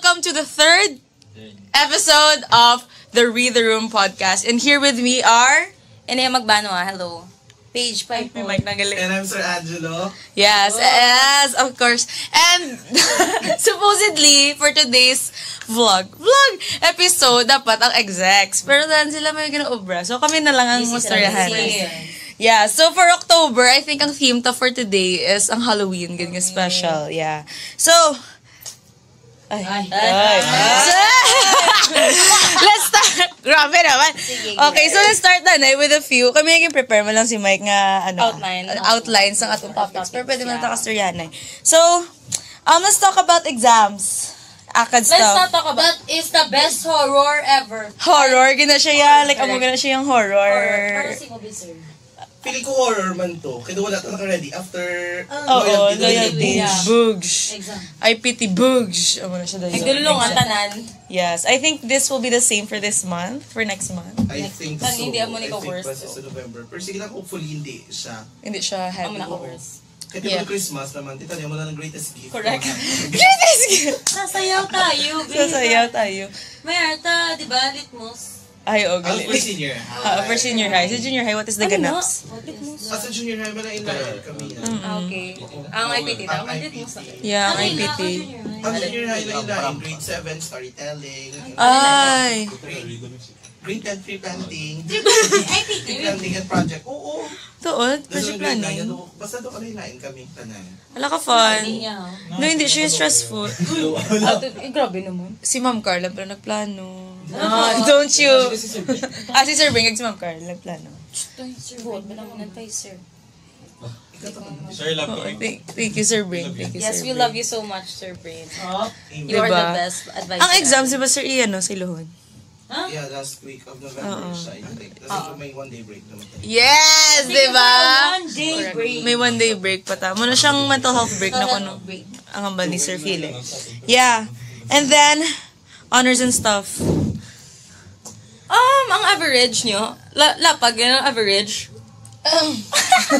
welcome to the third episode of the Read the Room podcast. And here with me are... Inaya Magbano, hello. Page 5 po. And I'm Sir Angelo. Yes, yes, of course. And supposedly, for today's vlog episode, dapat ang execs. Pero dahil sila may ginaobra. So kami na lang ang mustaryahan. Yeah, so for October, I think ang theme to for today is ang Halloween, ganyan special. Yeah. So, let's start. Grabe naman. Okay, so let's start na with a few. Kami naging prepare mo lang si Mike nga outlines ng atong topics. Pero pwede mo na takastoryan. So, let's talk about exams. Let's not talk about that is the best horror ever. Horror, gina siya yan. Like, amo gina siya yung horror. Para si Moby, sir. Feeling ko horror man to. Kaya wala ito naka-ready after loyalty. Bugs. I pity Bugs. Amo na siya dahil. Nagdulong ang tanan. Yes, I think this will be the same for this month, for next month. I think so. Hindi mo ni I ko think worst. pa sa November. Pero sige lang, hopefully hindi siya. Hindi siya heavy. Amo na ko worst. Kaya di ba Christmas naman, tita niya mo na ng greatest gift. Correct. Greatest gift! Sasayaw tayo, baby. Sasayaw tayo. May arta, di ba? Litmus. Ay, For galing. senior. For senior high. Sa junior high, what is the ganaps? Sa junior high, wala inlayan kami. Okay. Ang IPT daw. Ang Litmus. Yeah, ang IPT. Ang junior high na inlayan, grade 7, storytelling. Ay! Grade 10, free planting. IPT. Free planting and project. Oo. Tuod, Doon project yung grade 9 planning. yan. Basta doon ka nailain kami. Tanan. Wala ka fun. Yeah. No, hindi siya stressful. Grabe naman. Si Ma'am Carla pero nagplano. Don't you? Si Sir Bing, si Ma'am Carla nagplano. Sir, buhat ba naman ng tayo, sir? Sir, love you. Thank you, Sir Bing. Thank you, Yes, Sir we Bing. love you so much, Sir Brain. You Diba? are the best advisor. Ang exam, si ba Sir Ian, no? Si Luhon. Yeah, last week of November siya. Kasi may one day break naman tayo. Yes! Diba? One day break. May one day break pa ta. Muna siyang mental health break na kuno. Ang hamba ni Sir Felix. Yeah. And then, honors and stuff. Ang average nyo, lapag yan ang average.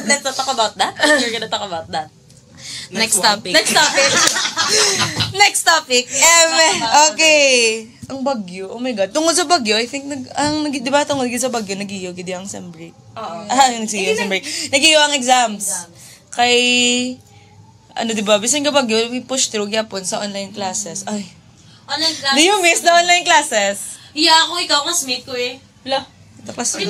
Let's not talk about that. You're gonna talk about that. Next topic. Next topic. Next topic. Okay. Ang Bagyo. Oh my God. Tungkol sa Bagyo, I think, di ba tungkol sa Bagyo, nag-iyo, gidi ang sem break. Oo. Nag-iyo sem break. Nag-iyo ang exams. Kay, di ba, bisan ka Bagyo, we push through yapon sa online classes. Ay. Online classes. Do you miss the online classes? Yeah, ako ikaw, classmate ko eh. La. Tapos,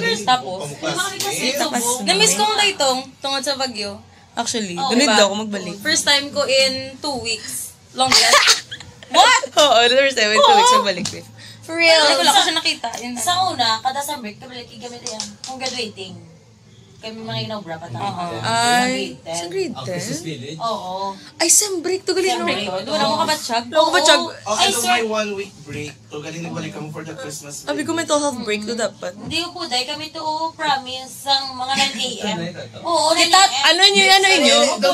Tapos, na-miss ko ang laytong tungkol sa Bagyo. actually, Oo, dunid diba? daw ako magbalik. First time ko in 2 weeks. Longest. What? Oo, the first time, 2 weeks magbalik. For real. Wala ko siya nakita. Yun. Sa una, kada sa break, kami like gamit yan. Kung graduating, kami mga inaubra pa tayo. Ay, sa grade 10? Oo. Ay, sem break to galing. Doon ako kabatsyag. Ako ba, Chag? Okay, so may 1 week break. To galing nagbalik kamo for the Christmas break. Sabi ko mental health break to dapat. Hindi ko po, dahil kami to promise ang mga 9 a.m. Oo, 9 Kita, a.m. Ano nyo?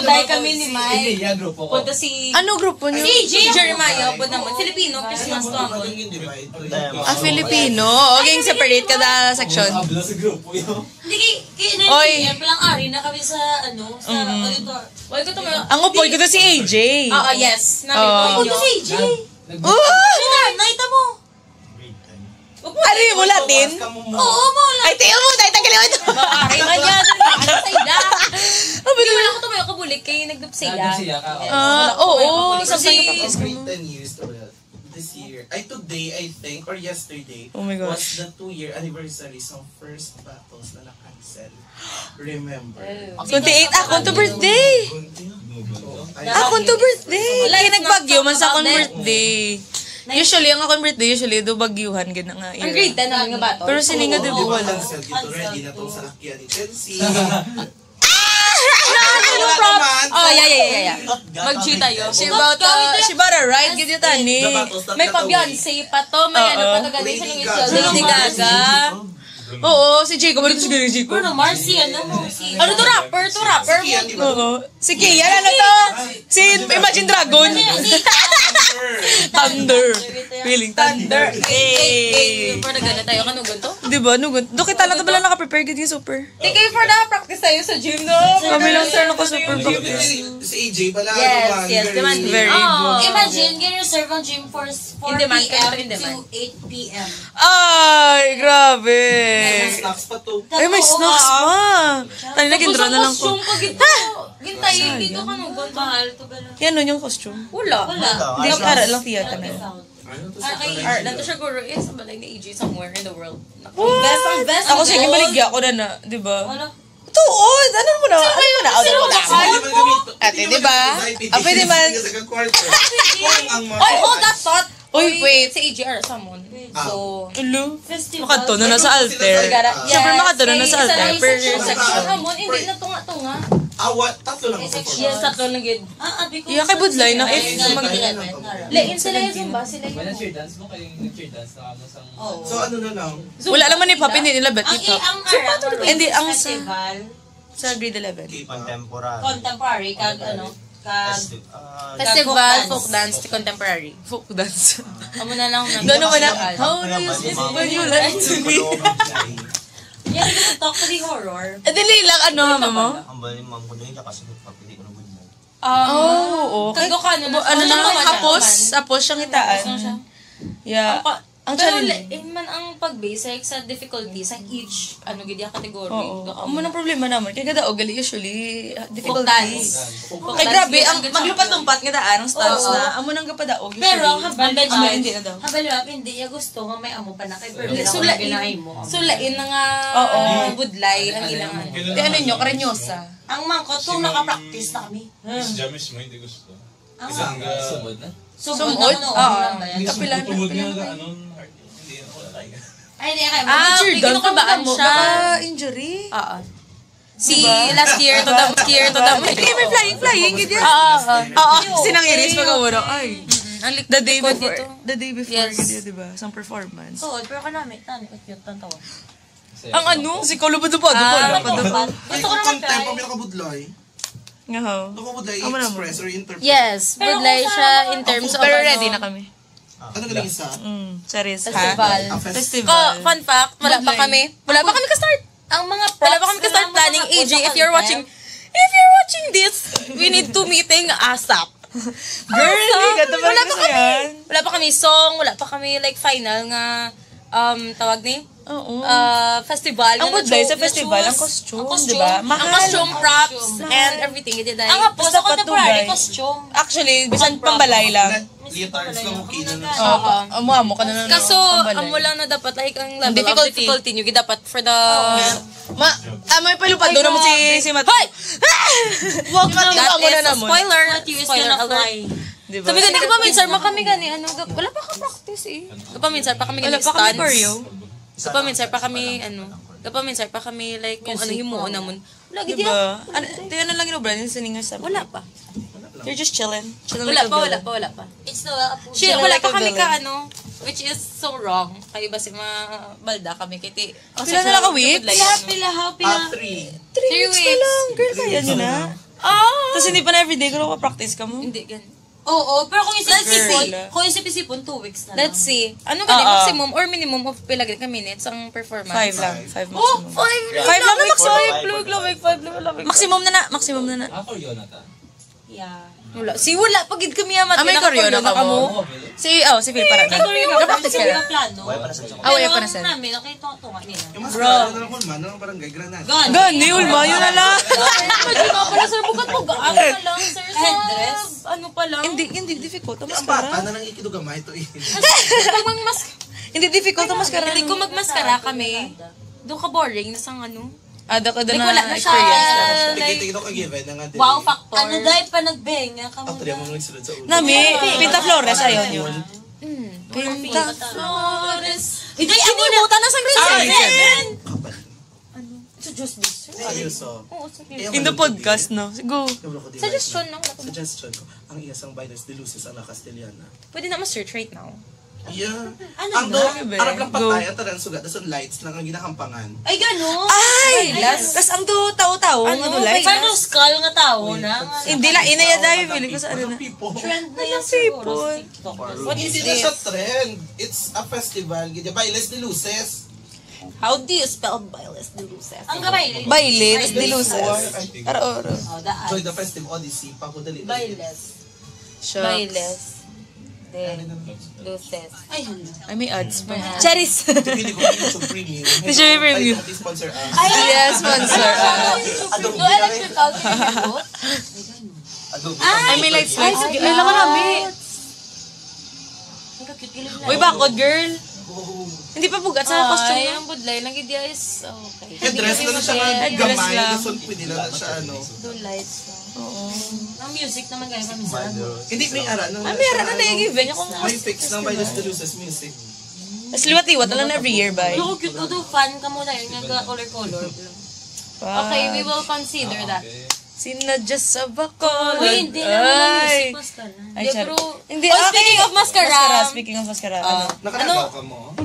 Dahil kami ni Mike. Punta si Ano grupo nyo? Jeremiah. Punta naman. Filipino. Christmas to ako. Filipino. Okay, separate kada section. Hindi kay 9 Oy. a.m. Palang ari na kami sa, auditor. Wala ko tumayo. Ang upoy ko to si AJ. Yes. Punta si AJ. Naita mo. Ano yung mulatin? Oo, mo lang. Ay, tiyo mo! Tayo tagalin mo ito! Ari man yan. Ano sa ila? Hindi wala ko tumayo kabulik kay nagdupsiya. Oo. Something Something It's great 10 years to this year. Today, I think, or yesterday, Oh my gosh. was the 2-year anniversary sa first battles na na-cancel. Remember? 28 akong to birthday! Akong to birthday! Kaya nagbagyo man sa akong birthday. Usually, ang akong birthday, do bagyuhan, gana nga. Ang grade 10 namin nga bato. Pero sininga di ba wala? Cancel dito ready na itong sa Akia ni Chelsea. Anong prop? Oh, yeah. Mag-G tayo. She about a ride, ganyan tani. May pa-Beyonce pa to. May ano pa to galing sa nung isa. Lady Gaga. Oo, si Jacob. Ano to si Jacob? Ano, Marcy, ano mo? Si Ano to rapper? To rapper? Oo. Si Kian, ano to? Si Imagine Dragon. Thunder. Feeling thunder. Hey. For nagana tayo kanugon to? Diba? Nugon. Doon kita lang bala naka-prepare ganyan super. Take kayo for na practice tayo sa gym no. Kami lang sir naka-super Si practice. si si AJ, bala Yes, naman. yes, demanding. Very Oh, good. imagine, get reserve ang gym for 4 In demand, p.m. in demand. to 8 p.m. Ay, grabe. May snacks pa to. Ay, may snacks pa. Tayo na gindraw na lang ko. Costume pa gito. Gintay, dito ka nung Mahal to ba lang? Yan nun yung costume. Wala. Hindi, para lang theater na yun. Ano to Kay Art, nato siya guro is balay ni AJ somewhere in the world. Ang best. Ako sige, baligya ko na na, di ba? Ano? Tuod! Ano mo na? Ano mo na? Ano mo na? Ate, di ba? Ah, pwede man. Oy, hold that thought! Uy, wait. Si AJ are someone. So, Ulo. Festival. Makadto na sa alter. Siyempre makadto na sa alter. Per section. Hamon, hindi na tunga-tunga. Awat, tatlo lang ako. Yes, tatlo na gid. Abi ko. Iya, kay Budlay na if Lain sila yung ba? Sila May yung... cheer dance mo kayong cheer dance na sa So ano na lang? wala naman ni Papi, hindi nila bet Ang hip-hop. Hindi, ang sa- festival, Sa grade 11. Contemporary. contemporary, kag ano, kag Festival, folk dance, contemporary. Folk dance. Amo na lang na. Gano'n mo na, how do you sleep when you like to be? yan yung talk to the horror. Eh, dili lang, ano, mama mo? Ang bali ma'am ko doon, kasi pagpili ko ng good night. Oo, okay. Kago ka na. Ano na, hapos siyang itaan. Yeah. Ang Pero challenge. man ang pag-base like, sa difficulty sa each ano gid ya category. Oo. Amo nang problema naman. Kaya kada ugali usually Folk difficulties. dance. Kay grabe, ang maglupat-lumpat nga daan, ang stance Oo. na, amo nang kapadaog usually. Pero ang habal Amo, hindi na daw. hindi niya gusto nga may amo pa na kay pero Sulain. Sulain na nga Oo. budlay ang ilang ano. Di ano nyo, karenyosa. Ang mangkot kung naka-practice na kami. Miss Jamis mo, hindi gusto. Ang Isang sumod na. sumod Sumod? na Oo. ano. Kapila na. Tumod nga ga, ano, hindi na wala tayo. Ay, hindi kaya. Jordan, kinukabaan mo siya. ba injury? Oo. Si last year to the Hindi, may flying, ganyan. Oo, sinangiris pag ulo. Ay, ang the day likod before, dito. the day before, Yes. ganyan, di ba? Isang performance. Suod, pero ka namin. Tani, cute ang tawa. Ang ano? Si Kolo Padupad. Gusto ko naman try. Contempo, may nakabudlay. Nga ho. Nakabudlay, Amo na mo. express or interpret. Yes, budlay siya in terms of Pero ano. ready na kami. Ano galing isa? Charis, ha? Festival. Ang festival. Festival. Fun fact, wala pa kami ka-start. Ang mga props Wala pa kami ka-start na planning, mga AJ, sa if you're watching this, we need to meeting ASAP. Girl, hindi ka ito Wala pa kami. yan. Wala pa kami song, wala pa kami like final nga tawag ni Oo. festival. Ang nga budlay na-choose. sa festival, ang costume, di ba? Ang Mahal. costume, props, and everything. Hindi dahil. Ang hapos Basta sa contemporary patugay. costume. Actually, bisan pambalay lang. Leotards lang, okay na na. Oo. Amo ka na Kaso, pambalay. amo lang na dapat like ang level difficulty. of difficulty nyo, dapat for the... May palupad doon naman si Mat. Hoy! Wag That mo na is a naman. spoiler. What you is Spoiler gonna alert. fly. Diba? Sabi gani, kapaminsan, kami gani, ano, wala pa ka-practice eh. Kapaminsan, pa kami Wala gani pa kami stunts. choreo. Kapaminsan, pa kami, ano, kapaminsan, pa kami, like, kung ano himuon namon. Wala, gid yan. Diba? Ano lang yung brand, yung singers sa Wala pa. You're just chilling. Wala pa. It's no approved. Shit, Sila wala like pa a kami villain. ka, ano, which is so wrong. Kayo ba si balda kami, kiti. Pila na lang ka-weeks? Ah, 3. 3 weeks. na lang. Girl, kaya nyo na. Tapos hindi pa na everyday ko practice ka mo. Hindi, gan. Oo, pero kung isip-isipon, Girl. kung isip-isipon, 2 weeks na lang. Let's see. Ano gani, maximum or minimum of pila gani ka minutes ang performance? 5 lang. 5 Oh, maximum. 5 5 lang maximum. 5 lang. Maximum na na. Maximum na na. Ako yun ata. Yeah. Wala. Wala. Pagid kami amat. May choreo na ka mo? Si Phil para na. Nag-practice kami ng plano. Wala pa na sa Wala pa na sa. Pero ang namin, nakita-tunga nila. Yung mas klaro na lang kung man, ng barangay Granada. Gani, ulma, yun na lang. Imagine nga pala, sir, bukat mo gaan pa lang, sir. Sa, Headdress? ano pa lang? Hindi difficult. Ang Ang bata maskara. na lang ikidugamay to eh. Hindi difficult ang maskara. Hindi ko magmaskara kami. Doon ka boring, nasang ano. Doon Like, na wala na siya. experience. Tigitigil ko given na nga din. Wow factor. Ano dahil pa nagbenga ka Ako muna. mo nagsulod sa ulo. Nami, Pinta Flores, ayun yun. Pinta Flores. Hindi, kinimutan na sa grade 7. So, just this, sir. Seryoso. Oo, sige. In the podcast, no? Go. Suggestion lang. Suggestion ko. Ang iyasang Binance de Luces ang Castellana. Pwede na ma-search right now. Yeah. Ano Ang na? do, arap lang patay, ang taran sugat, dason lights lang ang ginakampangan. Ay, gano'n? Ay! Tapos ang tao-tao, ano dulay? Paano skull nga tao na? Hindi lang, inaya dahil, feeling ko sa ano na. People. Trend na yan siguro sa people. TikTok. What is Hindi na this? siya trend. It's a festival. Ganyan, Bailes de Luces. How do you spell Bailes de Luces? Ang gamay. Bailes de Luces. Aro. Oh, daan. Joy the Festive Odyssey, pakudali. Bailes. Shucks. Bailes de Luces. Ay, hala. Ay, may ads pa. Charis! Pili ko yung YouTube Premium. YouTube Premium. Ay, sponsor us. Yes, sponsor. Adobe. No electrical to Adobe. Ay, may lights. Ay, alam ko namin. Ang cute gilid na. Uy, bakod, girl. Hindi pa bugat sa costume. Ay, ang budlay lang idea is okay. Headdress na siya nga Headdress gamay. lang. Nasol pwede na siya ano. Do lights lang. Ang music naman kayo paminsan. Hindi, may ara. May ara na nag-event ako. May fix ng Bailes de Luces music. Mas liwat-liwat lang every year, bay. Pero cute ko do, fan ka muna yun. Nga color-color. Okay, we will consider that. Sinadya sa bakod. Uy, hindi naman Ay. music mascara. Ay, Hindi, char. bro. Hindi, Oh, speaking of mascara. Speaking of mascara. Ano? Nakalagaw ka mo?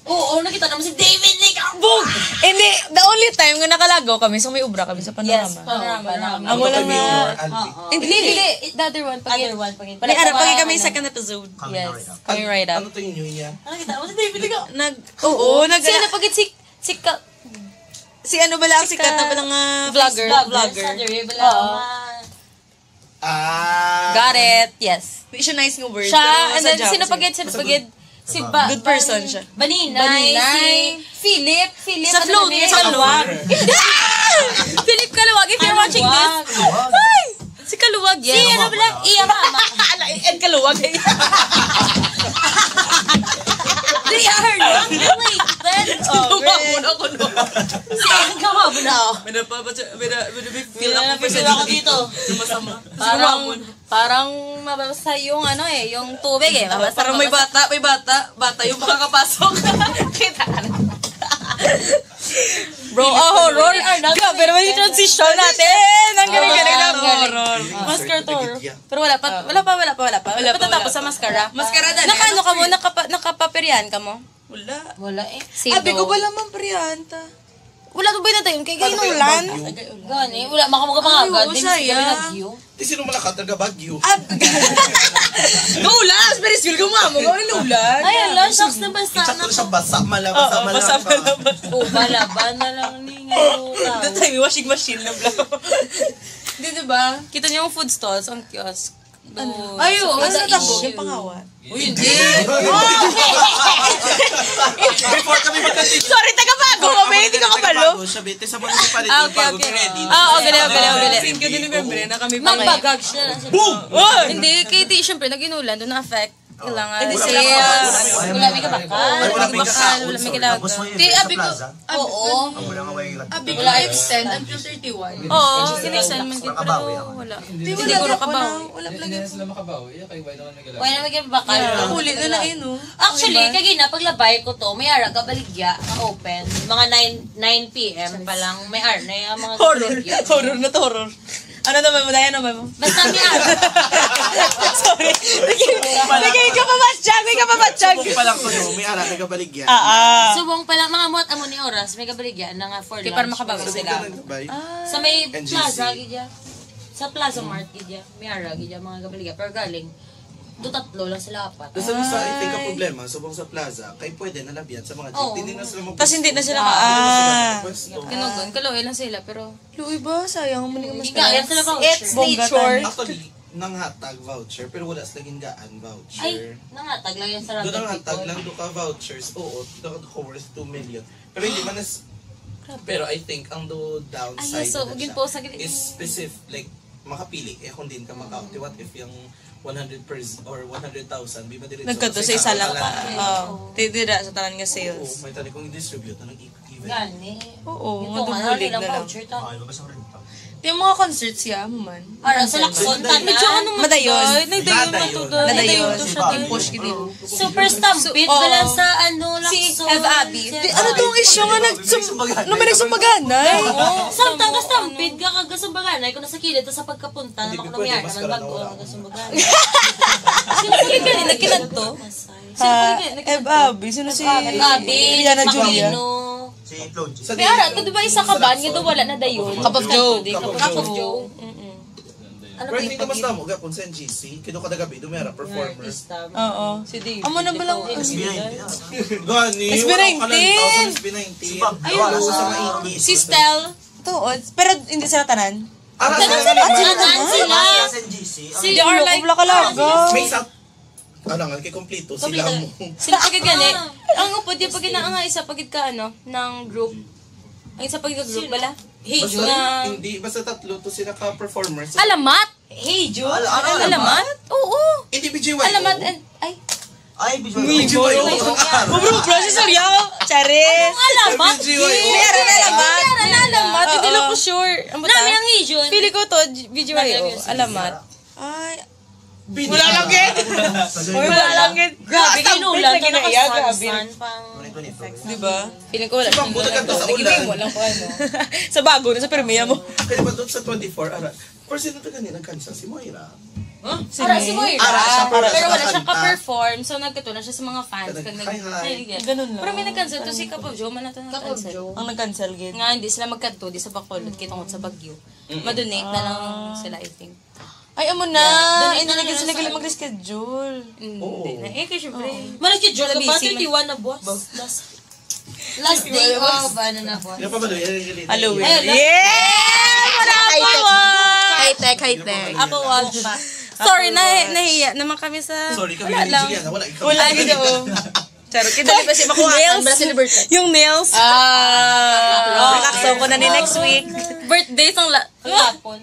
Oo, nakita naman si David Licca. Boom! Hindi, the only time nga nakalagaw kami, so may ubra kami sa panorama. Panorama. Ang walang na... Hindi. The other one. Other one. Pagin. Pali, ara, pagi kami sa second episode. Yes. Kami right up. Ano tingin nyo niya? Nakita naman si David Licca. Oo, Sino pagit si ano bala ang sikat na palang Vlogger. Vlogger. Bala. Got it. Yes. Hindi siya nice nga word. Siya, pero and sa then job, sino pagit? Si Good person siya. Baninay. Baninay. Philip. Sa float, sa Kaluwag. Philip Kaluwag, if you're watching this. Hi! Si Kaluwag, yes. Si ano bala? Iya mama. Ed Kaluwag. They are not related. Oh, great. Saan ka mo na? Ako dito. Parang mabasa yung ano yung tubig mabasa. Parang may bata yung makakapasok. Kita ka na. Bro, horror. Grabe naman yung transition natin. Ang galing-galing na horror. Mascara to horror. Pero wala pa. Patatapos sa mascara. Mascara na. Nakaano ka mo? Nakapaperian ka mo? Wala eh. Abi ko ba naman priyanta? Wala to ba na tayo? Kaya ganyan ulan. Gani. Wala makamuga pa nga. Ay, sayang. Di sino malakat taga Baguio? Gaulas! Pero skill ko mo. Gawin na ulan. Ay, ala. Shucks na basta. Sakto siya basa malabas. Basa malabas. Malaban na lang ni ngayon. Ito tayo, washing machine na bla. Hindi, diba? Kita niyo yung food stalls ang kiosk. Ay, oo. Ano natapos? Yung pangawat. Uy, hindi! Before kami magka-teach. Sorry, taga-bago kami. Hindi ka kapalo. Siya, bete, sa municipality, bago ready. Okay. 5 de November na kami pa Magbagag siya. Hindi, kaya syempre, nag-inulan, doon na-affect. Kailangan Hindi kasi, Wala may kabakal. Wala may bakal, wala may kailangan. Di, abi ko, Oo. abi ko na-extend until 31. Oo, sinextend man din, pero wala. Di, Hindi ko wala nakabawi. Wala Hindi plug na sila makabawi. Kaya why naman nagalaw? Wala may kabakal. Huli na na yun, oh. Actually, kagina, paglabay ko to, may ara kabaligya na open. Mga 9 p.m. pa lang, may ara na yung mga kabaligya. Horror na to, horror. Ano naman mo? Dahil naman mo? Basta may ara. Sorry. Nagay ka pa matsyag. May ka pa matsyag. Kung pa lang ko, no, may ara taga Baligya. Subong pa lang, mga muat amo ni oras, may kabaligya na nga for Di lunch. para makabawi sila. Sa may NGC. plaza, gidya. Sa Plaza Mart, gidya. May ara, gidya, mga kabaligya. Pero galing, do tatlo lang sila apat. Tapos sabi sa I think ang problema, subong sa plaza, kay pwede na labyan sa mga jeep. Oo. Hindi na sila mag- Tapos hindi na sila Pwesto. Kinugon, kaloy lang sila, pero Luwi ba? Sayang mo nga mas Gigaya sila voucher. it's nature. Actually, nanghatag voucher, pero wala sila gingaan voucher. Ay, nangatag lang yan sa Doon random nanghatag people. lang do ka vouchers. Oo, doon ka worth 2 million. Pero hindi man pero I think ang do downside Ay, so, na gin siya po sa gilid. is specific, like, makapili. Eh, kung din ka makaunt. What if yung 100 or 100,000, di ba diretso? Nagkato sa isa lang ka. Oo. Titira sa tanan nga Oo, sales. may tali kong i-distribute na nag-even. Gani. Oo, Ito mga nga, dubulig nilang na lang. voucher ta. Yung mga concerts siya, mo man. Para sa Lakson, medyo ano tanan. Madayon. nagdayon man to doon. Nadayon. to siya din. Push gini. Super stampede Oo. pala sa ano, Lakson. Si Ev Abby. Ano tong issue nga nagsumpaganay? Samtang ka stampede ka kagasumbaganay kung nasa kilid tapos sa pagkapunta Hindi naman ko ko namiyar pwede, naman maskara bago na ang wala. gasumbaganay. Sino pa ganyan? Nagkinanto? Abi, sino si Gabi, Yana Julia? Makino. Si Claude. May arat, kung diba isa ka ban, nga daw wala na dayon. Cup of Joe. Cup of Joe. Ano Pero ba hindi yung naman tamo, kung sa NGC, kino kada gabi, dumera, performer. artista? Oo. Si Dave. Amo na ba lang? Gani, SB19. wala ka ng SB19. Ayun, sa mga 80s. Si Stel. Tuod. Pero hindi sila tanan. Ara, Saan sila? NGC. They are like... Kalaga. may sa... Ano nga, kay kompleto, sila mo. Sila pagid gani. Ang upod yung pagid na ang isa pagid ka ng group. Ang isa pagid ka group bala. Hey, Basta, hindi, basta tatlo to sila ka-performers. Alamat? Hey, Jo. Alamat? Oo. Hindi, BGY. Alamat and Ay, visual. BGY. Bro, processor yaw. Charis. Alamat. Meron na alamat. Meron na alamat. Hindi lang ko sure. Ang buta. Namin ang hijon. Pili ko to, video ayo. Alamat. Ay, Wala lang wala lang gid. Grabe, ginulan. Ito Grabe. nakasansan pang... 2022. Diba? Feeling ko wala. Si Bangko nagkanta sa ulan. Mo lang ko sa bago na sa permiya mo. Kaya ba doon sa 24, ara, person na ito kanina nag-cancel, si Moira. Para si Moira. Ara, siya para Pero sa wala siya kakanta. ka-perform. So nagkatuna siya sa mga fans. Hi. Ganun lang. Pero may nag-cancel to si Kapag Joe. Man nato nag-cancel. Ang nag-cancel gid. Nga, hindi sila magkanto. Di sa Bacolod. Kitungod sa Baguio. Madonate na lang sila, I think. Ay, amo na. Donate Hindi na na lang sila sa galing mag-reschedule. Hindi na. Eh, kasi syempre. Malaki Diyos ka ba? Busy 31 na boss. Last day of ano na boss. Yung pa ba doon? Halloween. Ayun, last- Yeah! High-tech, high-tech. Ako, wag pa. Sorry, nahiya naman kami sa... Sorry kami Wala ni lang. Juliana, wala ikaw. Wala gid o. Charot, kidali pa si makuhaan bala celebrity. Yung nails. Nakaksaw ko na ni next week. Birthday ng Hapon.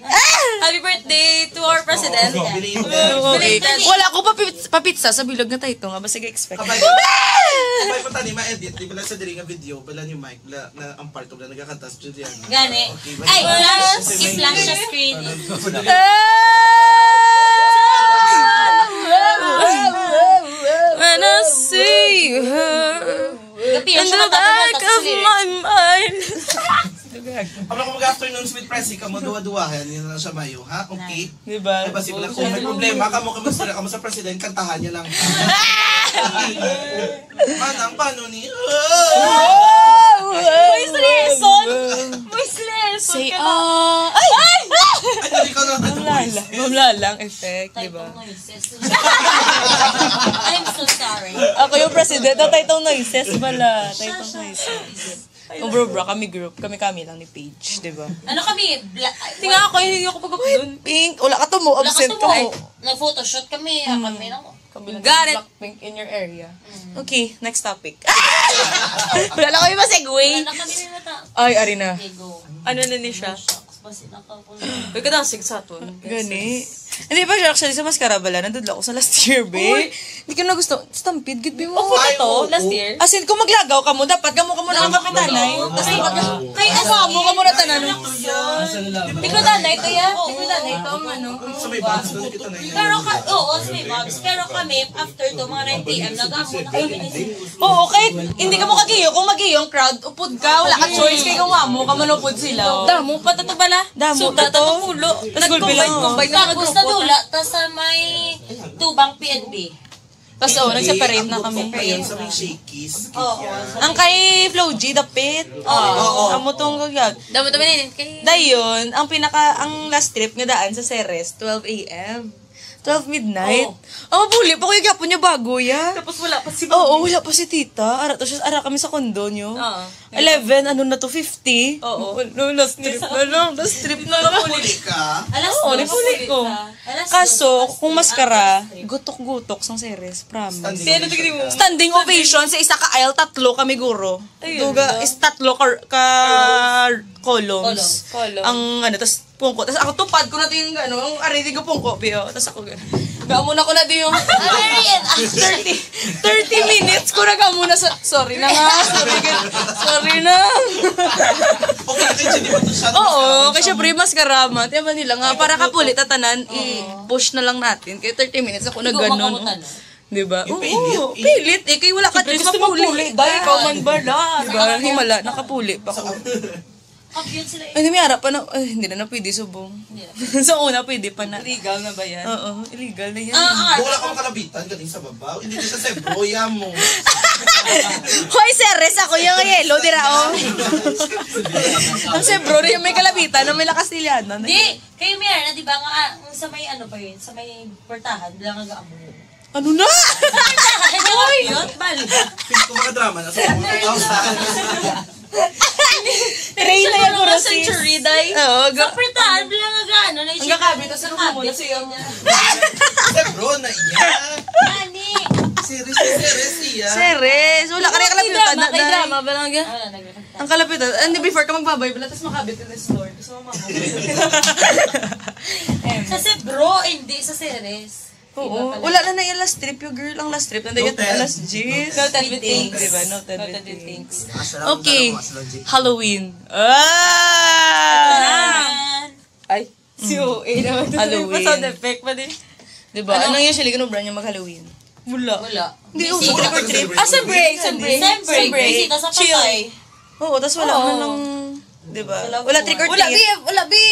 Happy birthday to our president. Okay. Wala ko pa pizza sa bilog na tayo nga. Basta expect. Kabay pa tani ma-edit, di ba lang sa diri nga video, bala ni Mike na ang part of na nagkakanta sa Juliana. Gani. Okay, Ay, bye. i-flash sa screen. When I see her Gapihan in siya the back matapos of my mind. Ako na mag-afternoons with Pressy, kamo duwa-duwahan, yun na siya mayo, ha? Okay? Diba? Diba, sila kung may problema, kamo sa president, kantahan niya lang. Manang, paano ni? Voice lesson! Voice lesson! Say, ay! Ay, hindi ka na. Mamlalang effect, diba? Typong noises. I'm so sorry. Ako yung president ng Taitong Noises bala. Taitong Noises. Oh bro, kami group. Kami lang ni Paige, diba? Ano kami? Tinga ako, hindi ako pag-upload. Pink, wala ka to mo, absent ka mo. Nag-photoshoot kami. Kami lang. Got it. Blackpink in your area. Okay, next topic. Wala lang kami ma-segue. Wala na kami may mata. Ay, ari na. Okay, go. Ano na ni siya? Shucks, basi nakapun. Uy, kadasig sa aton. Gani. Hindi pa siya actually sa Mascara bala. Nandun lang ako sa last year, babe. Hindi ko na gusto. Stampede, good be mo. Opo na to, oo. last year. As in, kung maglagaw ka mo, dapat gamo ka mo na ang kapitanay. Tapos kay asamo ka mo na tanan. Ikaw danay to ya? Ikaw danay to ang ano. Sa may box, doon kita na yun. Pero, oo, sa may box. Pero kami, after to, mga 9 p.m., nag-amo na kami. Oo, kahit hindi ka mo kagiyo. Kung magiyo ang crowd, upod ka. Wala ka choice. Kaya gawa mo, kamanupod sila. Damo pa to bala. Damo, Suda tato. to pulo. Nag-combine na Tapos na dula, tapos sa may tubang PNB. Tapos nag-separate na kami. Ayun, sa may shakies. Oo. Ang kay Flo G, dapit. Oo. Amo tong gagag. Damo to ba kay... Dayon, ang last trip nga daan sa Ceres, 12 a.m. 12 midnight. Ang mabuli pa ko yung gapon niya bago ya. Tapos wala pa si... Oo, wala pa si tita. Ara kami sa kondo nyo. 11, ano na to, 50. Oo. No, last trip na lang. Last trip na lang. Huli ka. Alas Oo, 2. nipuli ko. Alas Kaso, kung maskara, gutok-gutok sang Ceres, promise. Standing. Standing ovation sa isa ka aisle, tatlo kami guro. Duga, is tatlo ka columns. Column. Ang ano, tas pungko. Tas ako tupad ko na ito yung ano, ang arinig ko pungko, biyo. Tas ako gano'n. Gamuna ko na din yung 30 minutes ko na gamuna sa... Sorry na nga. Sorry na. Okay, kasi di ba ito siya? Oo, kasi syempre maskara Tiyaman nila nga, para kapulit at tanan, i-push na lang natin. Kaya 30 minutes ako na gano'n. Diba? Yung Oo, pilit, pilit eh. Kaya wala ka choice mapuli. Dahil ikaw man bala. Diba? Himala, nakapuli pa ako. Cute sila eh. Ay, may harap pa na, ay, hindi na pwede subong. Sa una, pwede pa na. Illegal na ba yan? Oo, illegal na yan. Wala kang kalabitan, galing sa babaw. Hindi ka sa sebroya mo. Hoy, Ceres, ako yung yellow, dira oh. Ang sebro, yung may kalabitan, na may lakastilyana. Di, kayo Mira, na di ba nga, sa may ano pa yun, sa may portahan, bilang nag-aamo. Ano na? Uy! Yun, bali. Feel ko mga drama, nasa pumunta sa Train na yung Sa Rosis. century, day. Oo, Sa portahan, bilang nag-ano. Ang gakabit, tapos ano mo na siya. bro na yan. Nani! Series yan. Seres. Wala ka rin kalapitan. Kay drama, balang yan. Wala, nagkakanta. Ang kalapitan. Hindi, before ka magbabay, tapos makabit in the store. Tapos mamabay. Sa bro, hindi sa series. Oo. Wala na yung last trip. Yung girl ang last trip. Nandiyan Noted. yung last G's. Noted with things. Diba? Noted Noted with with things. things. Okay. Halloween. Ah! Ay, si OA naman. Halloween. Pa sound effect pa din. Diba? Anong usually kinubra niya mag-Halloween? Wala. Wala. Hindi, uso trick or treat. Sa break, sa break. Siyempre, bisita sa patay. Oo, tapos wala man lang, diba? Wala trick or Wala, treat.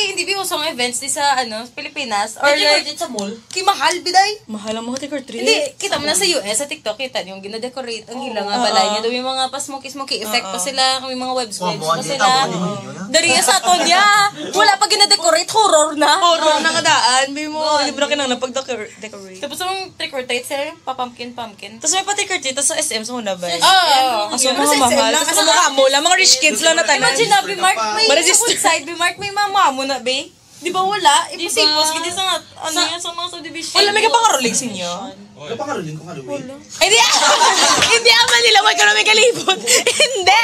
hindi usong events di sa, Pilipinas. Or Nag-record like, din sa mall. kimahal, biday. Mahal ang mga trick or treat. Hindi, kita mo na sa US, sa TikTok, kita yung gina-decorate ang ilang nga balay niya. Doon yung mga pa-smoky-smoky effect pa sila, may mga webs pa sila. Dari sa aton niya. Wala pa gina-decorate, horror na. Horror na kadaan. May mo, libra ka nang napag-decorate. Tapos yung trick or treat, sila yung pa-pumpkin. Tapos may pa trick or treat, tapos sa SM, sa una ba? Kaso mga mahal. Tapos sa mukha mo lang, mga rich kids lang na tanan. Imagine na, Bimark, may Ma-register. sa side, Bimark, may mama mo na, be. Di ba wala? Imposible, kasi sa nga, yan, sa mga subdivision. Wala, may kapangaroling sa inyo? Ano pa karoling kung Halloween? Hindi, hindi ama nila, wag ka na may kalibot. Hindi.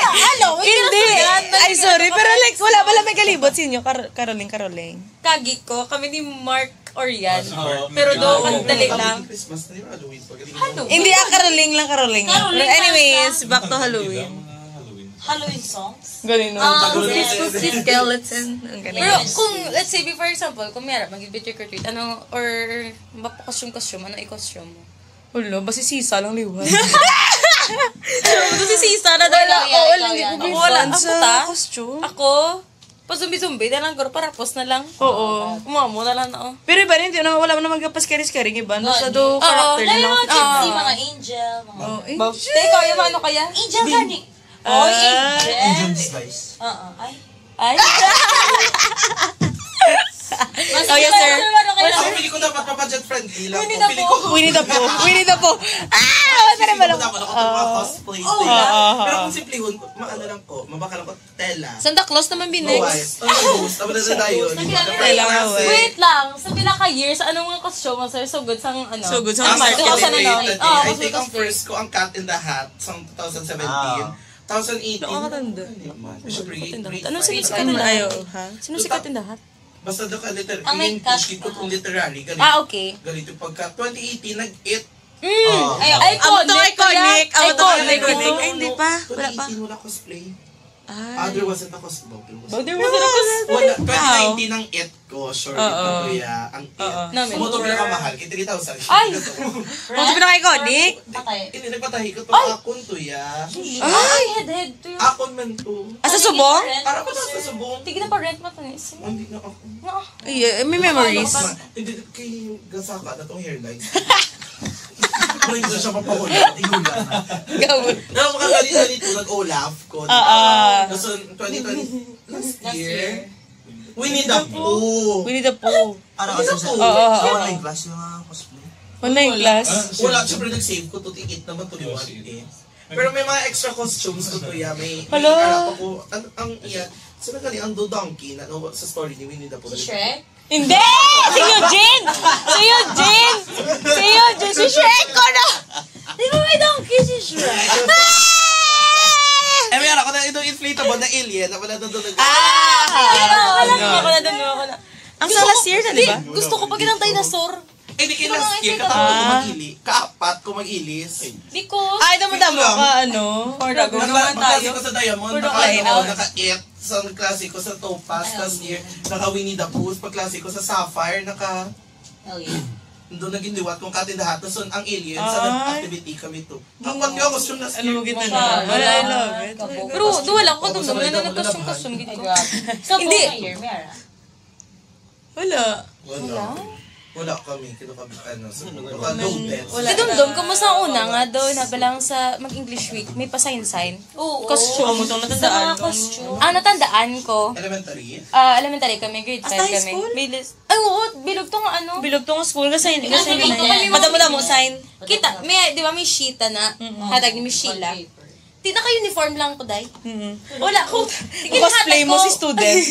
Hindi. Ay, sorry, pero like, wala may kalibot sa inyo, Caroling. Kagi ko, kami ni Mark Orian. Pero doon, ang dali lang. Christmas na yung Halloween. Hindi, Caroling lang. But anyways, back to Halloween. Halloween songs. Galing no. Spooky Skeleton. Ang galing. Pero kung, let's say, for example, kung mayroon, mag-ibig trick or treat, or mapa-costume, ano i-costume mo? Wala, basta sisa lang liwan. Ito si Sisa na dahil ako, hindi ko Ako be wala fun sa ta. costume. Ako, pa zumbi-zumbi na lang, garo, para post na lang. Oo. Kumamo na lang ako. Pero iba rin, wala mo na magkapas-caring iba. Basta do character Lalo na mga lang. gypsy, mga angel, mga... Oh, Teka, yung ano kaya? Angel ka ni... Oy, angel. Angel disguise. Ay. Ay, Oh, yes, sir. Ako pili ko dapat papajet friendly lang. Pili ko Winnie the Pooh. Wala na ba lang? dapat ako mga cosplay. Pero kung simple hun, maano lang ko, mabaka lang ko tela. Santa Claus naman binex. Ghost. Ghost. Aba na tayo. Tela nga, wait. Wait lang, sa pila ka years, anong mga costume mo, sir? So good sang ano? So good, Ang sa market. celebrated Oh, I think ang first ko, ang Cat in the Hat, sa 2017. 2018. Nakakatanda. Syempre, Ano grade sinusikat five. na ayaw, ha? Sinusikat in lahat? Basta doon ka literal. Ang may Yung cash pushkin ko kung literally. Ganito. Okay. Ganito pagka 2018, nag-it. Iconic. Iconic. Ay, hindi pa. Wala pa. 2018, wala cosplay. Ay. Other wasn't a cosplay. There was a cosplay. Wala. 2019 ang it ko. Short ito kuya. Ang it. Namin. Sumoto pinakamahal. Kaya 3,000. Ay! Kung sabi na iconic? Patay. Hindi, nagpatahi ko. Pag akon to ya. Ay, head to yun. Akon man to. Sa subong? Para pa sa subong. Tignan pa rent mo to nis. Hindi na ako. Ay, may memories. Hindi, kay Gasaka na tong hairline. Kung hindi na siya mapahula, ihula na. Gawin. Pero makagali-gali to, nag-olaf ko. So, 2020, last year, Winnie the Pooh. Winnie the Pooh. Ano kasi sa online class yung cosplay? Online class. Wala, syempre nag-save ko to, ticket naman to liwan eh. Pero may mga extra costumes ko to ya, may Hala. harap ako, ang iya, sabi ka ang do donkey na no, sa story ni Winnie the Pooh. Si Shrek? Hindi! Si Eugene! Si Shrek ko na! Di ba may donkey si Shrek? Eh, may harap ko na itong inflatable na alien, na pala doon doon. Ako na doon. Ang sa last year na, di ba? Gusto ko pag ng dinosaur. Eh, di kayo last year, katapos ko mag-ili. Kaapat ko mag-ilis. Di ko. Ay, damo-damo ka, ano? Or dago naman tayo. Ko sa Diamond, naka-it. Sa klasiko sa Topaz, last year, naka-Winnie the Pooh. Pag-klasiko sa Sapphire, Oh, yeah. doon naging liwat kong Cat in the Hat. So, ang alien, sa nag-activity kami to. Apat yung costume last year. Ano mo kita na? Wala, I love it. Pero wala ko dumdum na nag-costume gid ko. Sa Hindi. buong year, Mara. Wala. Wala kami. Kino kami, naka-loaded. Kadumdum ko mo sa una nga daw na balang sa mag-English week may pa-sign. Oo. Costume. Itong Sa natandaan mga ko. costume. Ang natandaan ko, Elementary. elementary kami, grade 5 Hasta high kami. school? May list. Ay, oo, bilog to nga ano. Bilog tong school kasi Madamo-damo sign. Kita, may, di ba may sheeta na? Hatag ni Miss Sheila. Di naka-uniform lang ko, day. Wala ko. Cosplay mo si student.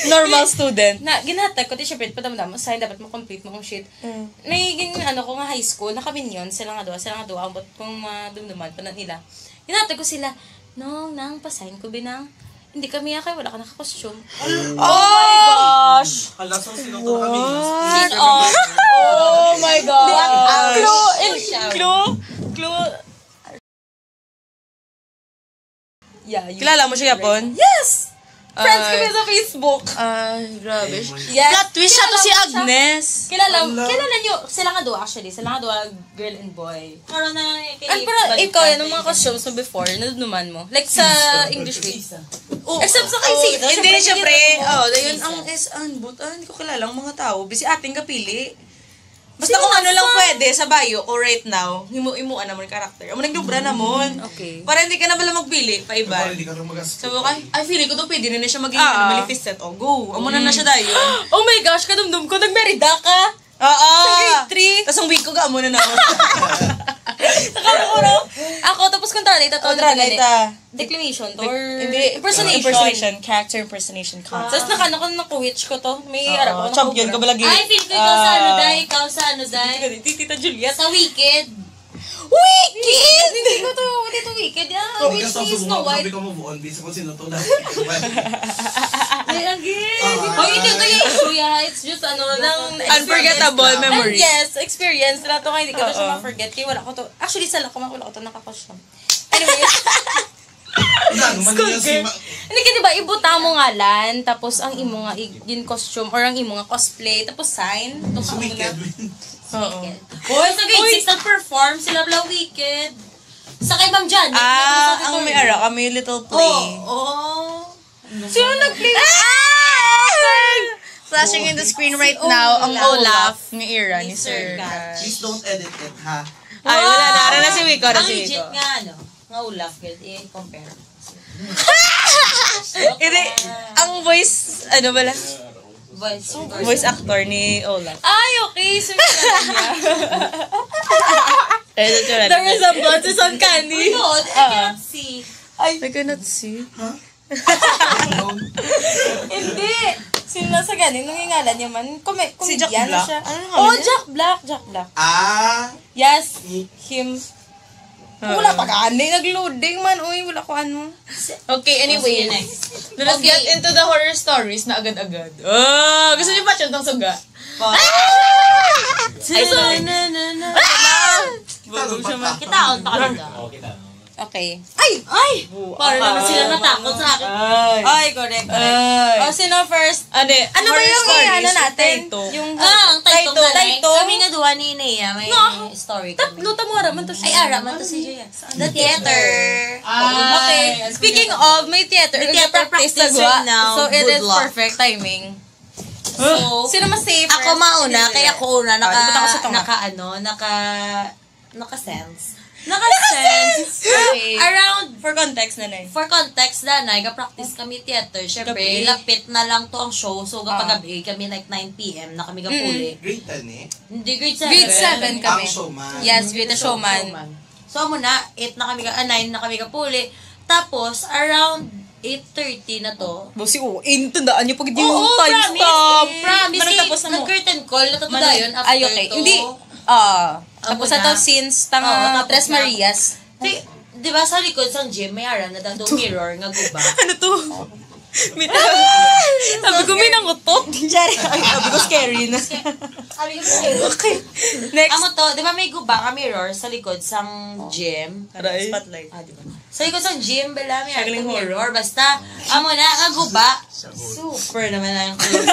Normal student. Na, ginhatag ko, di syempre, padamdam, sign, dapat mo complete mo ang sheet. May, ano ko nga high school, nakaminyon, sila nga doon, ambot kong madumduman pa na nila. Ginhatag ko sila, nang, pasign ko, binang. Hindi kami kay wala ka naka-costume. Oh my gosh! Alasang sinutong kami. Oh my gosh! Clue. Yeah, you. Kilala mo siya, Yapon? Yes! Friends kami sa Facebook. Grabe. Yes. Plot twist siya to si Agnes. Kilala nyo, sila nga doon actually. Sila nga doon, girl and boy. Pero na Pero ikaw, yan, ang mga costumes mo before, naduduman mo. Like sa English week. Except sa kay Sita. Hindi, syempre. Yun ang hindi ko kilala ang mga tao. Bisi ating kapili. Basta kung ano lang pwede sa bio ko right now, himuan na mo yung karakter. Amo nagdubra na mo. Okay. Para hindi ka na pala magpili, pa iba. Para hindi ka rin magastos. So, feeling ko to pwede na siya maging Maleficent. Go. Amo na siya dayon. Oh my gosh, kadumdum ko, nagmerida ka. Oo. Sa grade 3. Tapos ang week ko amo na naman. Ako, tapos kontralita to. Declamation to or impersonation. Character impersonation contest. Tapos nakano ko ng kuwitch ko to. May arap ako. Champion ka balagi. Ay, feel ko ikaw sa ano, day. Ikaw sa ano, day. Tita Juliet. Sa Wicked. Wicked! Hindi to Wicked. Kung Which ikaw is sa Snow bumang, White. sabi ko move on, bisa ko sino to Ay, again. Hoy, hindi to yung issue, yeah. It's just ano lang. Unforgettable memory. Yes, experience. Wala to nga, hindi ko na siya ma-forget. Kaya wala ko to. Actually, wala ko to nakakosyon. Anyways. Hindi ka diba, ibuta mo ngalan, tapos ang imo nga yung costume, or ang imo nga cosplay, tapos sign. So Wicked. Hoy, sa grade 6 nag-perform sila Bla Wicked. Sa kay Ma'am Janet. Ang may ara kami little play. Sino nag-play? Flashing in the screen right now, ang Olaf ng era ni Sir Cash. Please don't edit it, ha? Ay, wala na. Ara na si Wiko. Ang legit nga, ano, nga Olaf, i-compare. Ang voice, ano bala? Voice actor ni Olaf. Ay, okay. So, The the resemblance is uncanny. No, I cannot see. I cannot see. Hindi. Sino nasa ganin? Nung ingalan niya man, Si Jack comedian Black? siya. Ano nga Oh, ba niya? Jack Black. Hmm. Yes, him. Wala pa ka, hindi nag-loading man. Uy, wala ko ano. Okay, anyway. Next. Let's get into the horror stories na agad-agad. Gusto niyo pa siya ng suga? Kitaon pa kami ka. Okay. Ay! Para naman sila natakot sa akin. Ay, correct. O, sino first? Ano Ano ba yung ano natin? Yung Ang taitong nanay. Taitong. Kami nga duha ni Nea. May story kami. Tatlo tamo araman to siya. Ay, araman to si Jaya. The theater. Okay. Speaking of, may theater. May theater practice practice na right now. So, it Good is luck. perfect timing. So, Sino mas safe? ako mauna, kaya ako una, Punta ko sa tunga. naka-sense. Naka-sense. Around, For context na lang. for context na, nag-practice kami theater. Siyempre, Gabi. lapit na lang to ang show. So, kapag gabi, kami like 9 p.m. na kami kapuli. Grade 10 eh. Hindi, grade 7. Grade 7 kami. Ang showman. Yes, Great Showman. So, muna, 9 na kami kapuli. Tapos, around 8:30 na to. Bosi, tandaan niyo pag yung Oo, time promise. stop. Promise. Managtapos na mo. Nag-curtain call. Natutuda yun after Ay, okay. to. Hindi. Tapos Amo na to na. since Oo, tapos Tres na. Marias. Di ba sa likod sa gym, may aram na daw mirror nga guba. Ano to? Sabi ko, may nangutot. Sabi ko, scary na. Okay. Next. Amo to, di ba may guba nga mirror sa likod sang gym? Aray. Spotlight. Di ba? Sa likod sang gym, bala, may Sagaling aram mirror. Basta, amo na, nga guba. Super naman na yung close.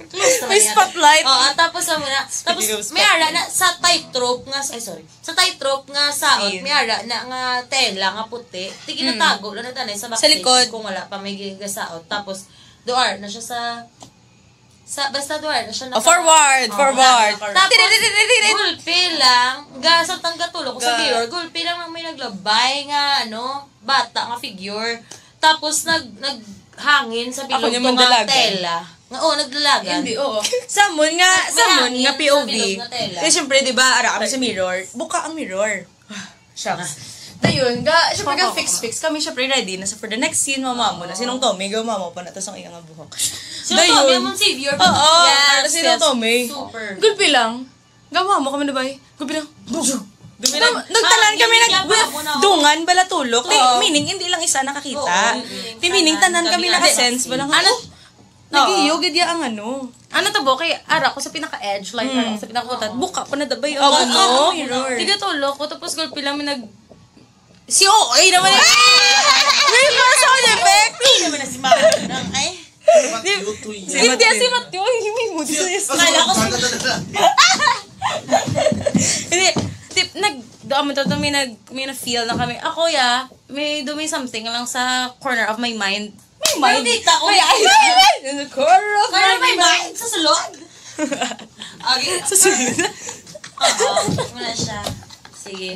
Close naman May yan. spotlight. Oo, tapos amo na. Tapos, Speaking of may ara na sa tightrope nga, sa tightrope nga saot, Scene. may ara na nga tela nga puti. Tigi na tago, lang na tanay sa backstage. likod. Kung wala pa may gigasaot. Tapos, doar na siya basta doar na siya Forward. Tapos, gulpi lang, gasat ang katulo ko sa mirror, gulpi lang may naglabay nga, bata nga figure. Tapos, naghangin sa Ako bilog naman ko nga dalaga. tela. Nga, naglalagan. Hindi, oo. Samon nga Marangin POV. sa bilog na tela. Kasi syempre, di ba, ara kami sa mirror. Buka ang mirror. Shucks. Dayun, syempre ka fix kami, syempre ready na sa for the next scene, mama mo na. Sinong Tommy, mama pa na, tapos ang iyang buhok. Sino to? May mong savior. Oo, Yes, sinong Tommy. Super. Gulpi lang. Gawa mo kami na ba? Gulpi lang. Nagtalan kami dungan bala tulok. Meaning, hindi lang isa nakakita. Meaning, tanan kami nakasense. Balang, nag-iyo, gadya ang ano. Ano to, kay ara ko sa pinaka-edge, like ara ko sa pinaka-kutat, buka pa na dabay Oh, ano? Mirror. Tiga tulok ko, tapos gulpi lang may Si OA naman eh. May mga sound effect. Hindi naman na si Mama. Ay. Hindi, si Matthew, hindi mo dito. Kala ko si... Hindi, may na-feel na kami. Ako, may dumi something lang sa corner of my mind. Pero dita ko. In the corner of Kaya may mind sa sulod. Okay. Sa sunod. Oo. Wala siya. Sige.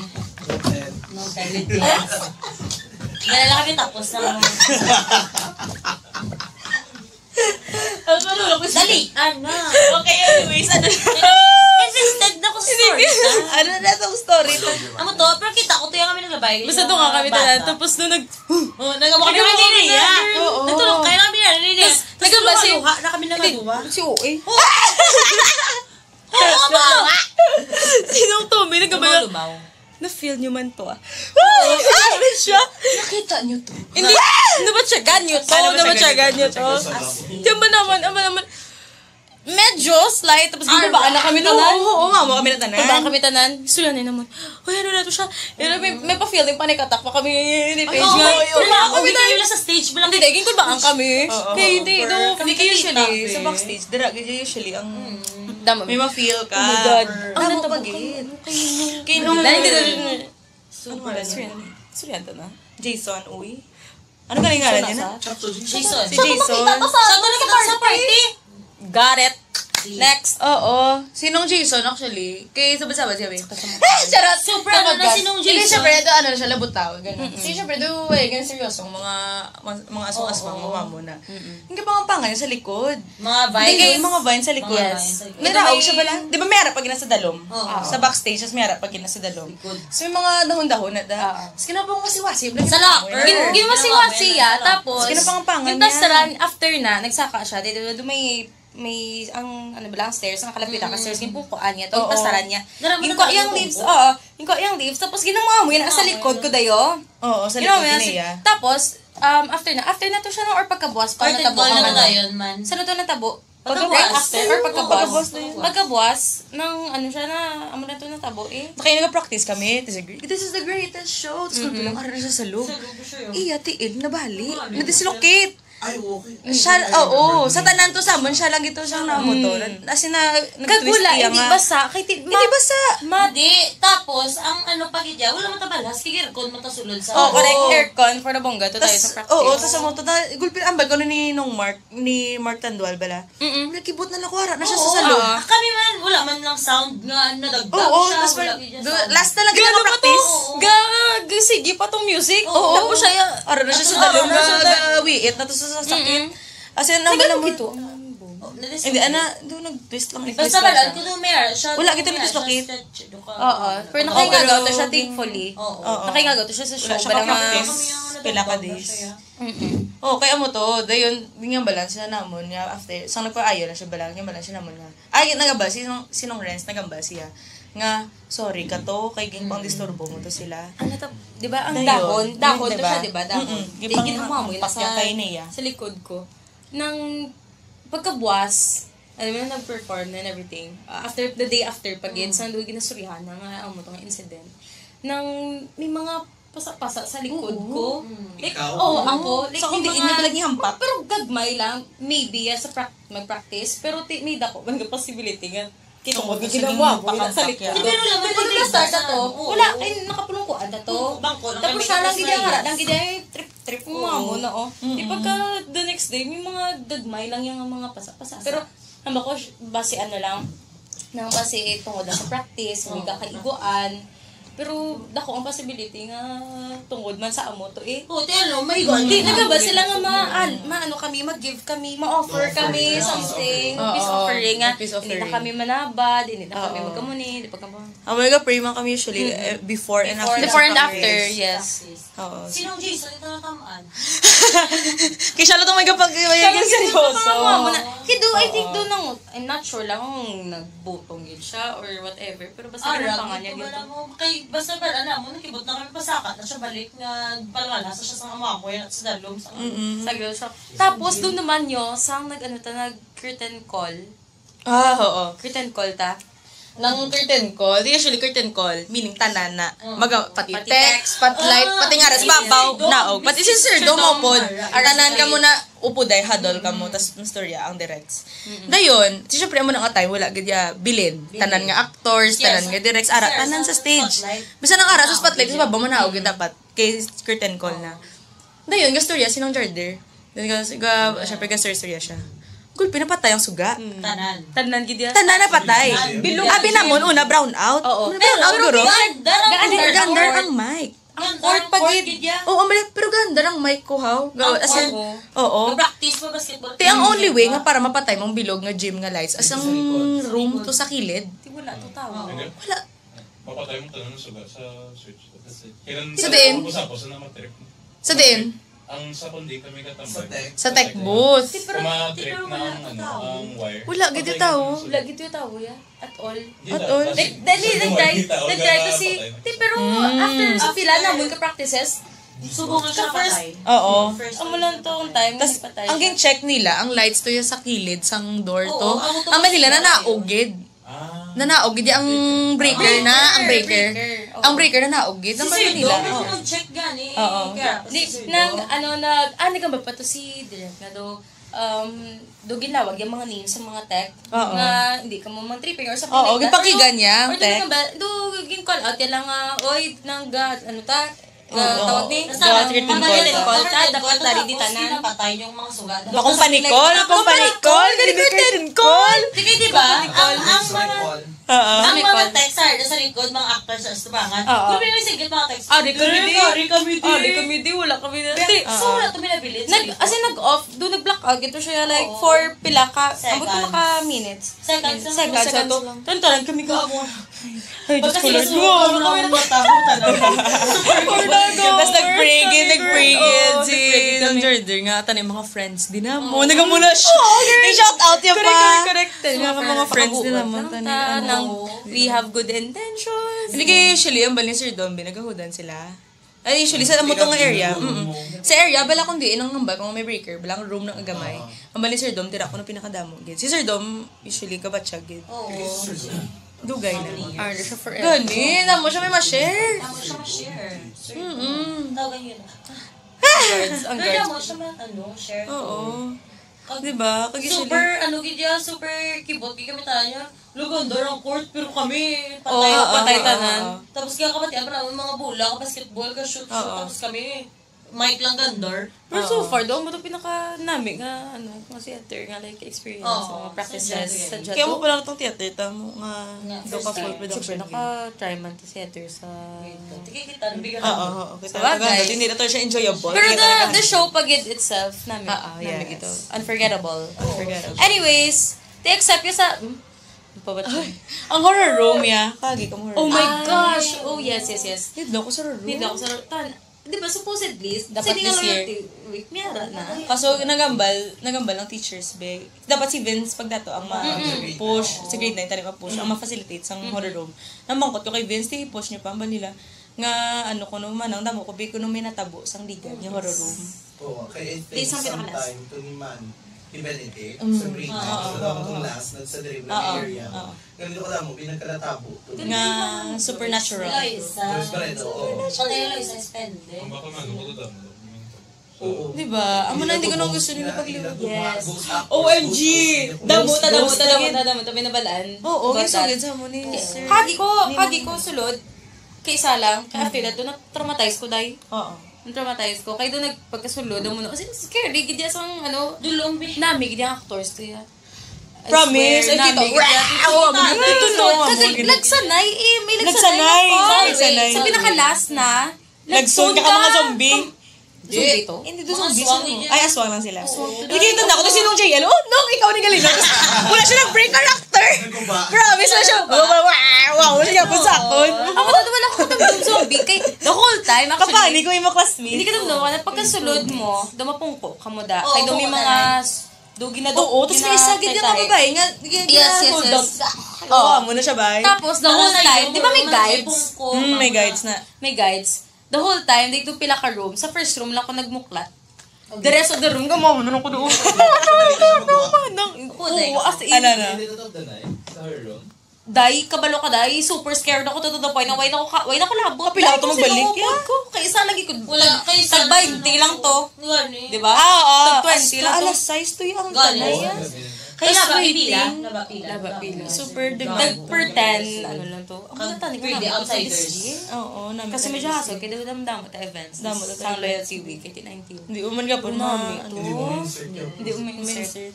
No toilet yes. Nalala kami tapos na. Dali! Ano? Okay, anyways, ano Interested na ako sa story. ano na itong story? Amo to, pero kita ko tuya kami naglabay. Basta doon nga kami tanan, tapos doon Nagawa kami ng niliya. Oo. Natulog kayo namin yan, niliya. nagaba si... Na kami nagawa. Si OA. Oo ba? Sinong Tommy? Nagaba Lumaw. Na-feel nyo man to ano siya? Nakita nyo to. Hindi, nabatsagan nyo to. Nabatsagan nyo to. Diyan ba naman, medyo slight, tapos gabaan na kami tanan. Oo, mama kami na tanan. Gabaan kami tanan. Sulan naman. Uy, ano na to siya? May pa-feeling pa nikatak pa kami ni Paige nga. Wala ako, hindi lang sa stage. Walang Hindi, dahil gabaan kami. Kaya hindi, do. Kami Usually, kita. sa backstage, dira, usually, ang Dama. may ma-feel ka. Oh my God. Ang Ano to, napagin. Kinong. Super. Suryanta na. Jason, uy. Ano ka ngalan niya na? Jason. Si Jason. Saan ka sa party? Got it. Next. Oo. Sinong Jason, actually? Kay sabad-sabad siya, babe. Charot. Super, ano na sinong Hindi, Jason? syempre, ito, ano siya, labutaw, gano'n. Hindi, syempre, ganun seryosong mga aswang-aswang, mga muna. Hindi pa ang pangan sa likod. Mga Hindi kayo vines. mga vines sa likod. Yes. Naraog siya bala. Di ba may harap pag sa dalom? Oo. Sa backstage, tapos may harap pag sa dalom. Likod. So may mga dahon-dahon na da. Tapos kinapang wasi-wasi. Sa locker. Ginwasi-wasi ya, tapos, Sige na pangampangan yung niya. tasaran, after na, nagsaka siya, dito may ang ano ba lang stairs ang kalapit ka stairs yung pukuan niya to pasaran niya Naraman yung na yung tayo. leaves yung yung leaves tapos ginawa mo yun sa likod ko dayo Oo, sa ginawa likod mo yun niya. tapos after na to siya no or pagkabuwas pa Party natabo ball na ang na yun, man. sa to natabo Pagkabuwas. after or pagkabuwas Pagkabuwas na yun. pagkabuwas ng ano siya na amo na to natabo Kaya nag-practice kami. This is the greatest show. Tapos kung bilang araw na siya sa loob. Iya, tiil, nabali. Na-dislocate. Ay, okay. Siya, oo. Sa tanan to samon, siya lang ito siyang namo to. As in, nag-twist kagula iya hindi nga. basa kay Hindi basa. Madi, tapos, ang ano pagidya, wala matabalas, kikirkon matasulod sa... oh correct aircon for the bongga to tayo sa practice Oo, tas mo to, gulpin ambag ko ni Mark Tandual bala. Nagkibot na lakwara na siya sa salon. Kami man, wala man lang sound nga nadagdag Oo, siya. tas Wala yun last na lang kita Gano pa to? practice. Sige pa tong music. Oo. Tapos siya, Ara na siya sa dalong wiit na to sa sakit. As in, nagano mo. gito. Hindi, doon nag-twist lang. Basta ba lang, kung may siya... Wala, kita na-dislocate. Oo. Pero nakingagaw to siya, thankfully. Oo. Nakingagaw to siya sa show. Wala siya Parang ka-practice. Pila ka days. Oo, kaya mo to, dayon, yung balance na namon niya after, sang nagpaayo na siya balang, yung balance siya namon nga. Ay, nagamba, sinong Renz, nagamba siya. Nga, sorry ka to, kay ging pang disturbo mo to sila. ano to, di ba, ang Dayon. dahon to Diba? siya, di ba, dahon. Yung pang Ginawa mo yun pakya kay niya. sa likod ko. Nang pagkabuwas, alam mo na nag-perform and everything. After the day after pag-in, sa nandun ginasurihan na nga ang mutong incident. Nang may mga pasak-pasak sa likod ko. Like, ako. Like, So, kung may diin na balang ihampak? Pero gagmay lang. Maybe, sa mag-practice. Pero may dako, man possibility nga. Kitungod nga ginawa mo sa likod. Pero lang, Pero pag na-start na to, wala, ay nakapulong ko, ata to. Bangko lang Tapos kami siya lang tapos gidya na nga, yes. lang gidya yung trip mo mo na Di pagka the next day, may mga dagmay lang yung mga pasak-pasak. Pero, hamba ko, base ano lang, nang base tungkol lang sa practice, may kakaiguan. Pero dako ang possibility nga tungod man sa amo to eh. Puti ano, may God. Hindi na ba sila nga maano kami, mag-give kami, ma-offer kami something, peace offering nga. Hindi na kami manabad, hindi na kami magkamuni, hindi pa kami. Pray man kami usually before and after. Before and after, yes. Oo. Sinong Jason ito natamaan? Kaya siya lang itong may kapag-iwayan seryoso. Kido, I think doon nang, I'm not sure lang kung nagbutong yun siya or whatever, pero basta yung pangan niya wala gito. mo. Kay, basta ba, mo, nakibot na kami pasakat na siya balik nga, palangalas sa siya sa mga kuya at sa dalom. Sa Saglit siya. Tapos doon naman nyo, sang nag-curtain call. Oo. Curtain call ta. Nang curtain call, usually curtain call, meaning tanan na, pati text, spotlight, pati nga ras babaw, naog. Pati si Sir Dom mo po, tanan ka muna, upuday, hadol ka mo, tas storya ang directs. Dayon, siyempre mo nang atay, wala gadya bilin. Tanan nga actors, tanan nga directs, ara, tanan sa stage. Bisa nang ara sa spotlight, sa babaw mo naog, dapat, kay curtain call na. Dayon, nga storya, sinong Jarder? Siyempre, ga storya siya. Kung pinapatay ang suga. Tanan gid ya. Tanan na patay. Abi namon una brown out. Oo. Brown out guro. Gandar Gandar ang mic. Ang court pagid. Oo, pero gandar ang mic ko haw. As in, oo. Practice mo basketball. Ti ang only way nga para mapatay mong bilog nga gym nga lights as ang room to sa kilid. Di wala to tao. Wala. Papatay mo tanong suga sa switch. Sa din. Sa din. Ang sa kundi kami katambay. Sa tech booth. Kumatrip na ang wire. Wala gid tao. Wala gid yung tao ya. At all. At all. Nag-drive to si... Pero after sa pila na mo ka-practices, Subukan siya patay. Oo. amo lang to ang time, Tas nagpatay ang siya. check nila, ang lights to yung sa kilid, sang door to. Oo, ang Ang nila na naugid. Nanaogid ang breaker na, ang breaker. Ang breaker na naogid. Ang Sir, nila. doon mo mag-check gani. Oo. Kaya, Nagamba pa to si Direk na do ginawag yung mga names sa mga tech Oo. na hindi ka mo mag-tripping or something Oo, like that. gipakigan niya, Or tech. gin-call out yan lang, oy, ano ta, Oo. tawag ni? Dapat curtain call. Dapat tari di tanan. Napatay yung mga sugat. Akong panikol, gani curtain call. Sige, di ba? Ang mga... Oo. Ang mga texter sa likod, mga actors sa estubangan. Oo. Kung pinag-sigil mga texter. Comedy, wala kami na. So, wala ito binabilit. As in, nag-off, do nag-blackout, ito siya like, for pila ka, abot Seconds. na ka minutes. Seconds Seconds. Tantaran kami ka. Ay, Diyos ko, Lord. Tapos nag-pray-gid si Don Jordan nga, tanay mga friends din na mo. Nagamula siya. I-shout out niya pa. Correct. Nga mga friends din na mo. We have good intentions. Hindi kayo usually, ang bali ni Sir Don, binagahudan sila. Ay, usually, sa amotong area. Sa area, bala kung di, inang hambal, kung may breaker, bala room ng agamay. Ang bali ni Sir Dom, tira ko na pinakadamo. Si Sir Dom, usually, kabatsyag. Dugay na. Arno siya forever. Gani, namo siya may ma-share. Tama siya ma-share. Tawagan yun. Ang Kaya guards. mo siya share. Oo. Diba? Super, super kibot. Kaya kami tayo. Lugandor ang court, pero kami Patay tanan. Tapos kaya kapati, mga bola, basketball, shoot, tapos kami, mic lang gandor. Pero so far, doon mo ito pinaka-nami nga, theater nga, like, experience, mga practices sa Jado. Kaya mo pala itong theater, tamo nga, do ka full production. Naka-try man to theater sa... Tikikita, nabigyan Oo. Sa bagay. Hindi na to siya enjoyable. Pero the show pagid itself, namin yes. ito. Unforgettable. Anyways, accept yung sa... Ang horror room, ya. Kagi ka mo horror Oh room. my gosh! Oh, yes. Hindi ako sa horror room. Hindi ako sa... Di ba, supposedly, Dapat this year. Week, miyara na. Kaso nagambal ng teachers be. Dapat si Vince pag dato ang ma-push sa grade 9 tali ma-push ang ma-facilitate sa horror room. Namangkot ko kay Vince ti push niyo pa ba nila nga ano ko naman ang damo ko bi ko nung may natabo sang digan yung horror room. Oo, kaya I Di, think isang pinakalas. sometime to ni man Ibenite, sa grade 9, itong last, sa dream na area. Ganito ka lang mo, pinagkalatabo. Nga supernatural. Terus pa rin, oo. Patay lang isa spende. Kung baka man, ako to Oo. Diba? Amo na hindi ko nang gusto nila pagliwag. Yes. OMG! Damo. Binabalaan. Oo, gisugid sa mo ni Sir. Kagi ko, sulod. Kaysa lang, kaya after that, doon na-traumatize ko, day. Oo. Na-traumatize ko. Kaya doon nagpagkasulod mo na. Kasi scary, gidya sang, Dulombi. nami, gidya ang actors. Kaya, Promise. Ay, tito. Nagsanay eh. May Nagsanay. nagsanay ako. Sa pinaka-last na, Nagsun ka mga zombie. Zombie to? Hindi to zombie. aswang Sino? yun. Ay, aswang lang sila. Hindi kayo tanda ko. Tapos sinong JL? Oh, no, ikaw ni Galina. Tapos wala siya ng-break character. Promise na siya. Wow, wala siya po sa akon. Ako na wala ko ng zombie. Kay the whole time, actually, Kapani ko yung mga classmate. hindi ka naman na pagkasulod mo, dumapungko ka mo da. Oo, Kay dumi oo, mga dugi na Oo, tapos may isa ganyan mga babae nga. Yes. Oo, muna siya ba? Tapos the whole time, di ba may guides? May guides na. May guides. The whole time, dito pila ka room. Sa first room lang ako nagmuklat. The rest of the room, gamawa na ako doon. Oo, as in. Ano na? Hindi totoo na eh. Sa her room. Day, kabalo ka day. Super scared ako to the point na why na ako labot. Kapila ko magbalik. Ko. Kaya isa lagi ko. Wala, kayo sa... Tag 20 lang to. Gani. Di ba? Oo. Tag 20 lang to. Alas 6 to yung Gani. tanay. Kaya laba waiting. pila. Laba pila. Super Tag demand. per 10, ano lang to. Ang ganda ni For the outsiders. Oo, namin. Kasi medyo hassle, kaya damdamo ta events. Damo ta Sang loyalty week, 2019. Hindi uman ka po na. Hindi mo insert yun. Hindi uminsert.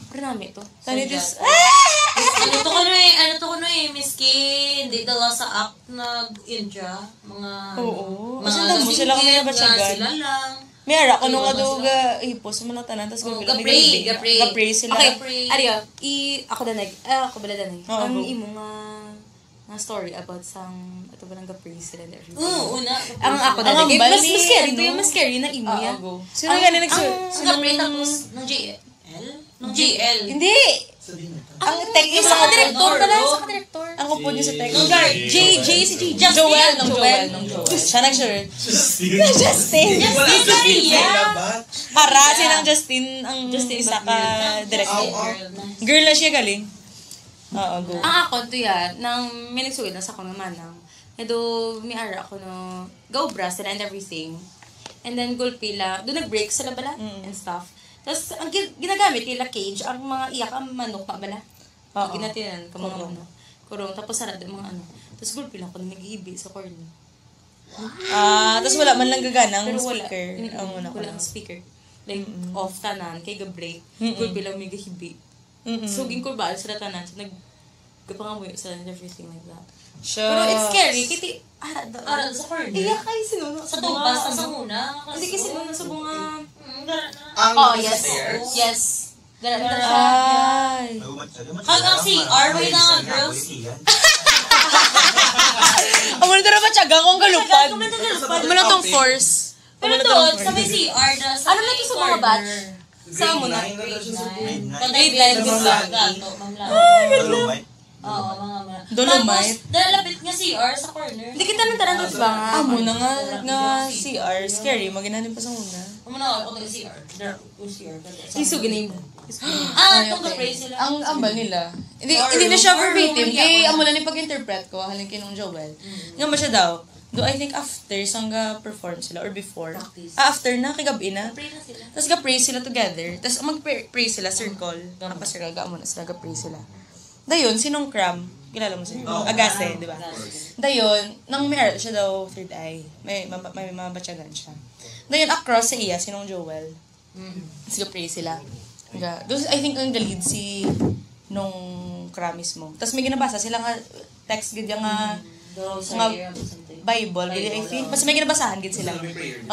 Pero nami to. Tani just... Ano to ko eh, miski, hindi dala sa act nag-India, mga... Oo. Mga Kasi alam mo, sila kami nabatsagan. Sila lang. May ara ko nung aduga hipos mo lang tanan tapos Oo, ko bilang gapray sila. Okay, Ario, ako bala danay. Oo, Ang go. imo nga story about sang ato ba nang ga-praise sila and everything. Oo, una. Ang ako Ang danay. ambal Mas ni, scary to ano? yung mas scary na imo Oo, ya. go. Sino nga na Ang kapre tapos, nung JL? Nung JL. Hindi! Sabihin mo. Ang tech Isa ka director pala, isa ka director. Ang upo niyo sa tech. Nung guard. Si Justin. Joel. Siya nag-shirt. Justin. Justin! Justin Maria. Para silang Justin ang isa ka director. Girl na siya galing. Oo, go. Ang ako to ya, nang may nagsugod na sa akong manang. Edo, may ara ako no, go bra sila and everything. And then, gulpila, doon nag-break sila bala and stuff. Tapos, ang ginagamit nila cage, ang mga iyak ang manok pa bala. Oo. Ginatinan ka mga ano. Kurong, tapos sarado yung mga ano. Tapos, gulpila ako na nag-iibi sa corner. Tapos wala man lang gaganang Pero wala. speaker. Ang una ko Wala lang. ang speaker. Like, off tanan, kay ga-break. Gulpila may gahibi. Mm-mm. So, ginkulbaan sila tanan. So, nagkapangamuyo sila and everything like that. Siya. Pero it's scary. Kiti, Aral sa corner. iyak kayo sinuno. Sa tupas, sa muna. Hindi kasi sinuno sa bunga. Ang Oh, nasa yes. stairs. Yes. Dara Ay. Hanggang CR, wait na nga, girls. Amo na tara matyaga kung galupad. Amo na tong force. Pero doon, sa may CR na sa Ano na to sa mga batch? Sa mo na. Grade 9 ko sa gato, ma'am lang. Oo, mga. Dolomite. Tapos, dalapit nga CR sa corner. Hindi kita nang taran doon ba nga? Amo na nga CR. Scary. Maginanin pa sa una. Amo na ako ng CR. Yung CR. Isugin na yung... Kung ka-pray sila. Ang ambal nila. Hindi na siya verbatim. Kaya amo na ni pag-interpret ko. Halin kinong Joel. Nga ba siya daw? Do I think after sang ga-perform sila or before? Practice. After na, kay gabi na. Pray na sila. Tapos ga-pray sila together. Tapos mag-pray sila, circle. Circle, ga-amo na sila, ga-pray sila. Dayon, sinong Cram? Kilala mo siya? Agase, di ba? Dayon, nang may siya daw third eye. May mabatyagan siya. Dayon, across sa iya, sinong Joel. Tapos ga-pray sila. I think ang lead si nung Cram mismo. Tapos may ginabasa sila nga text gid nga Bible, gid I think. Basta may ginabasahan gid sila.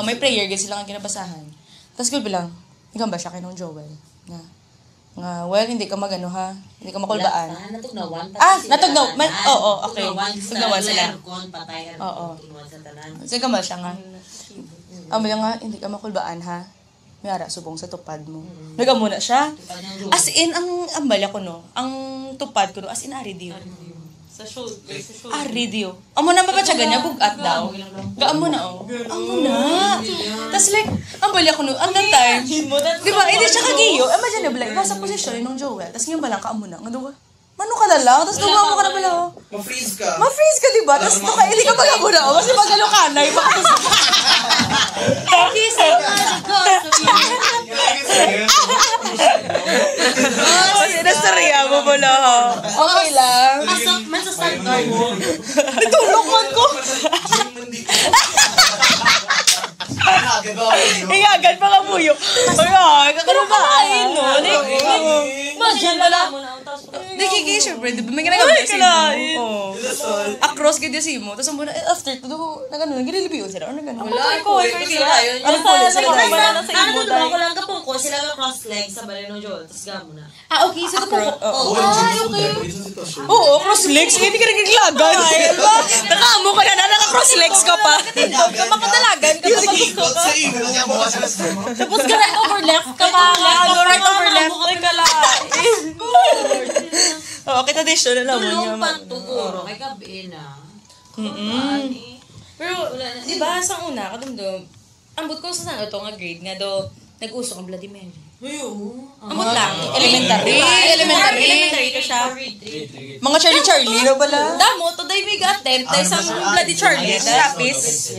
May prayer gid sila nga ginabasahan. Tapos gud bilang, ikaw ba siya kay nung Joel? Nga, well, hindi ka magano ha. Hindi ka makulbaan. Natugnawan. Natugnaw. Oo, okay. Tugnawan sila. Patayan. Oo. Tugnawan sa tanan. Sige ka ba siya nga? Nga, hindi ka makulbaan ha. May ara, subong sa tupad mo. Nagamo na siya. As in, ang ambala ko no, ang tupad ko no, as in aridio. Sa shoulder. Aridio. Amo na mapatsaga niya, bugat daw. Gaamo na oh. Amo na. Tapos like, ambala ko no, ang that time. Di ba, hindi siya kagiyo. Imagine na, sa posisyon nung Joel. Tapos ngayon balang kaamo na. Nga daw, mano ka na lang? Tapos duwa mo ka na pala oh. Ma-freeze ka. Ma-freeze ka, diba? Tapos hindi ka magamo na oh. Kasi magalo ka na. Nasarya mo pala ha. Okay lang. Man sa standard. Nagtulog man ko. Ingagad pa ka puyo. Ay, kakarabaan. No, Imagine wala mo na. Nagiging, syempre, di ba may ginagawa si mo? Across kaya si mo. Tapos muna, after to, nagano, nagililibiyo sila. Ano nagano? Wala, ko sila. Ano po, sa karabanan sa Ano imo to, tayo. ko lang kapong ko, sila ka cross legs sa Baleno Joel, tapos gamo na. Okay, so ito po. Oo, cross legs. Hindi ka nagiglagan. Nakaamo ka na, naka-cross legs ka pa. Makadalagan ka pa pag Sa imo, niya mo kasi Tapos ka right over left ka pa. right over left. Ka lang. Oo, kita disyo na lang mo niya. Tulong pantuguro, kay gabi na. Pero, di ba, sa una, kadumdum, ambot ko sa ito nga grade nga do, nag-uso ang Bloody Mary. Ambot lang. Elementary. Elementary to siya. Mga Charlie na pala. Damo, today may ga-attempt tayo sa Bloody Charlie. Lapis.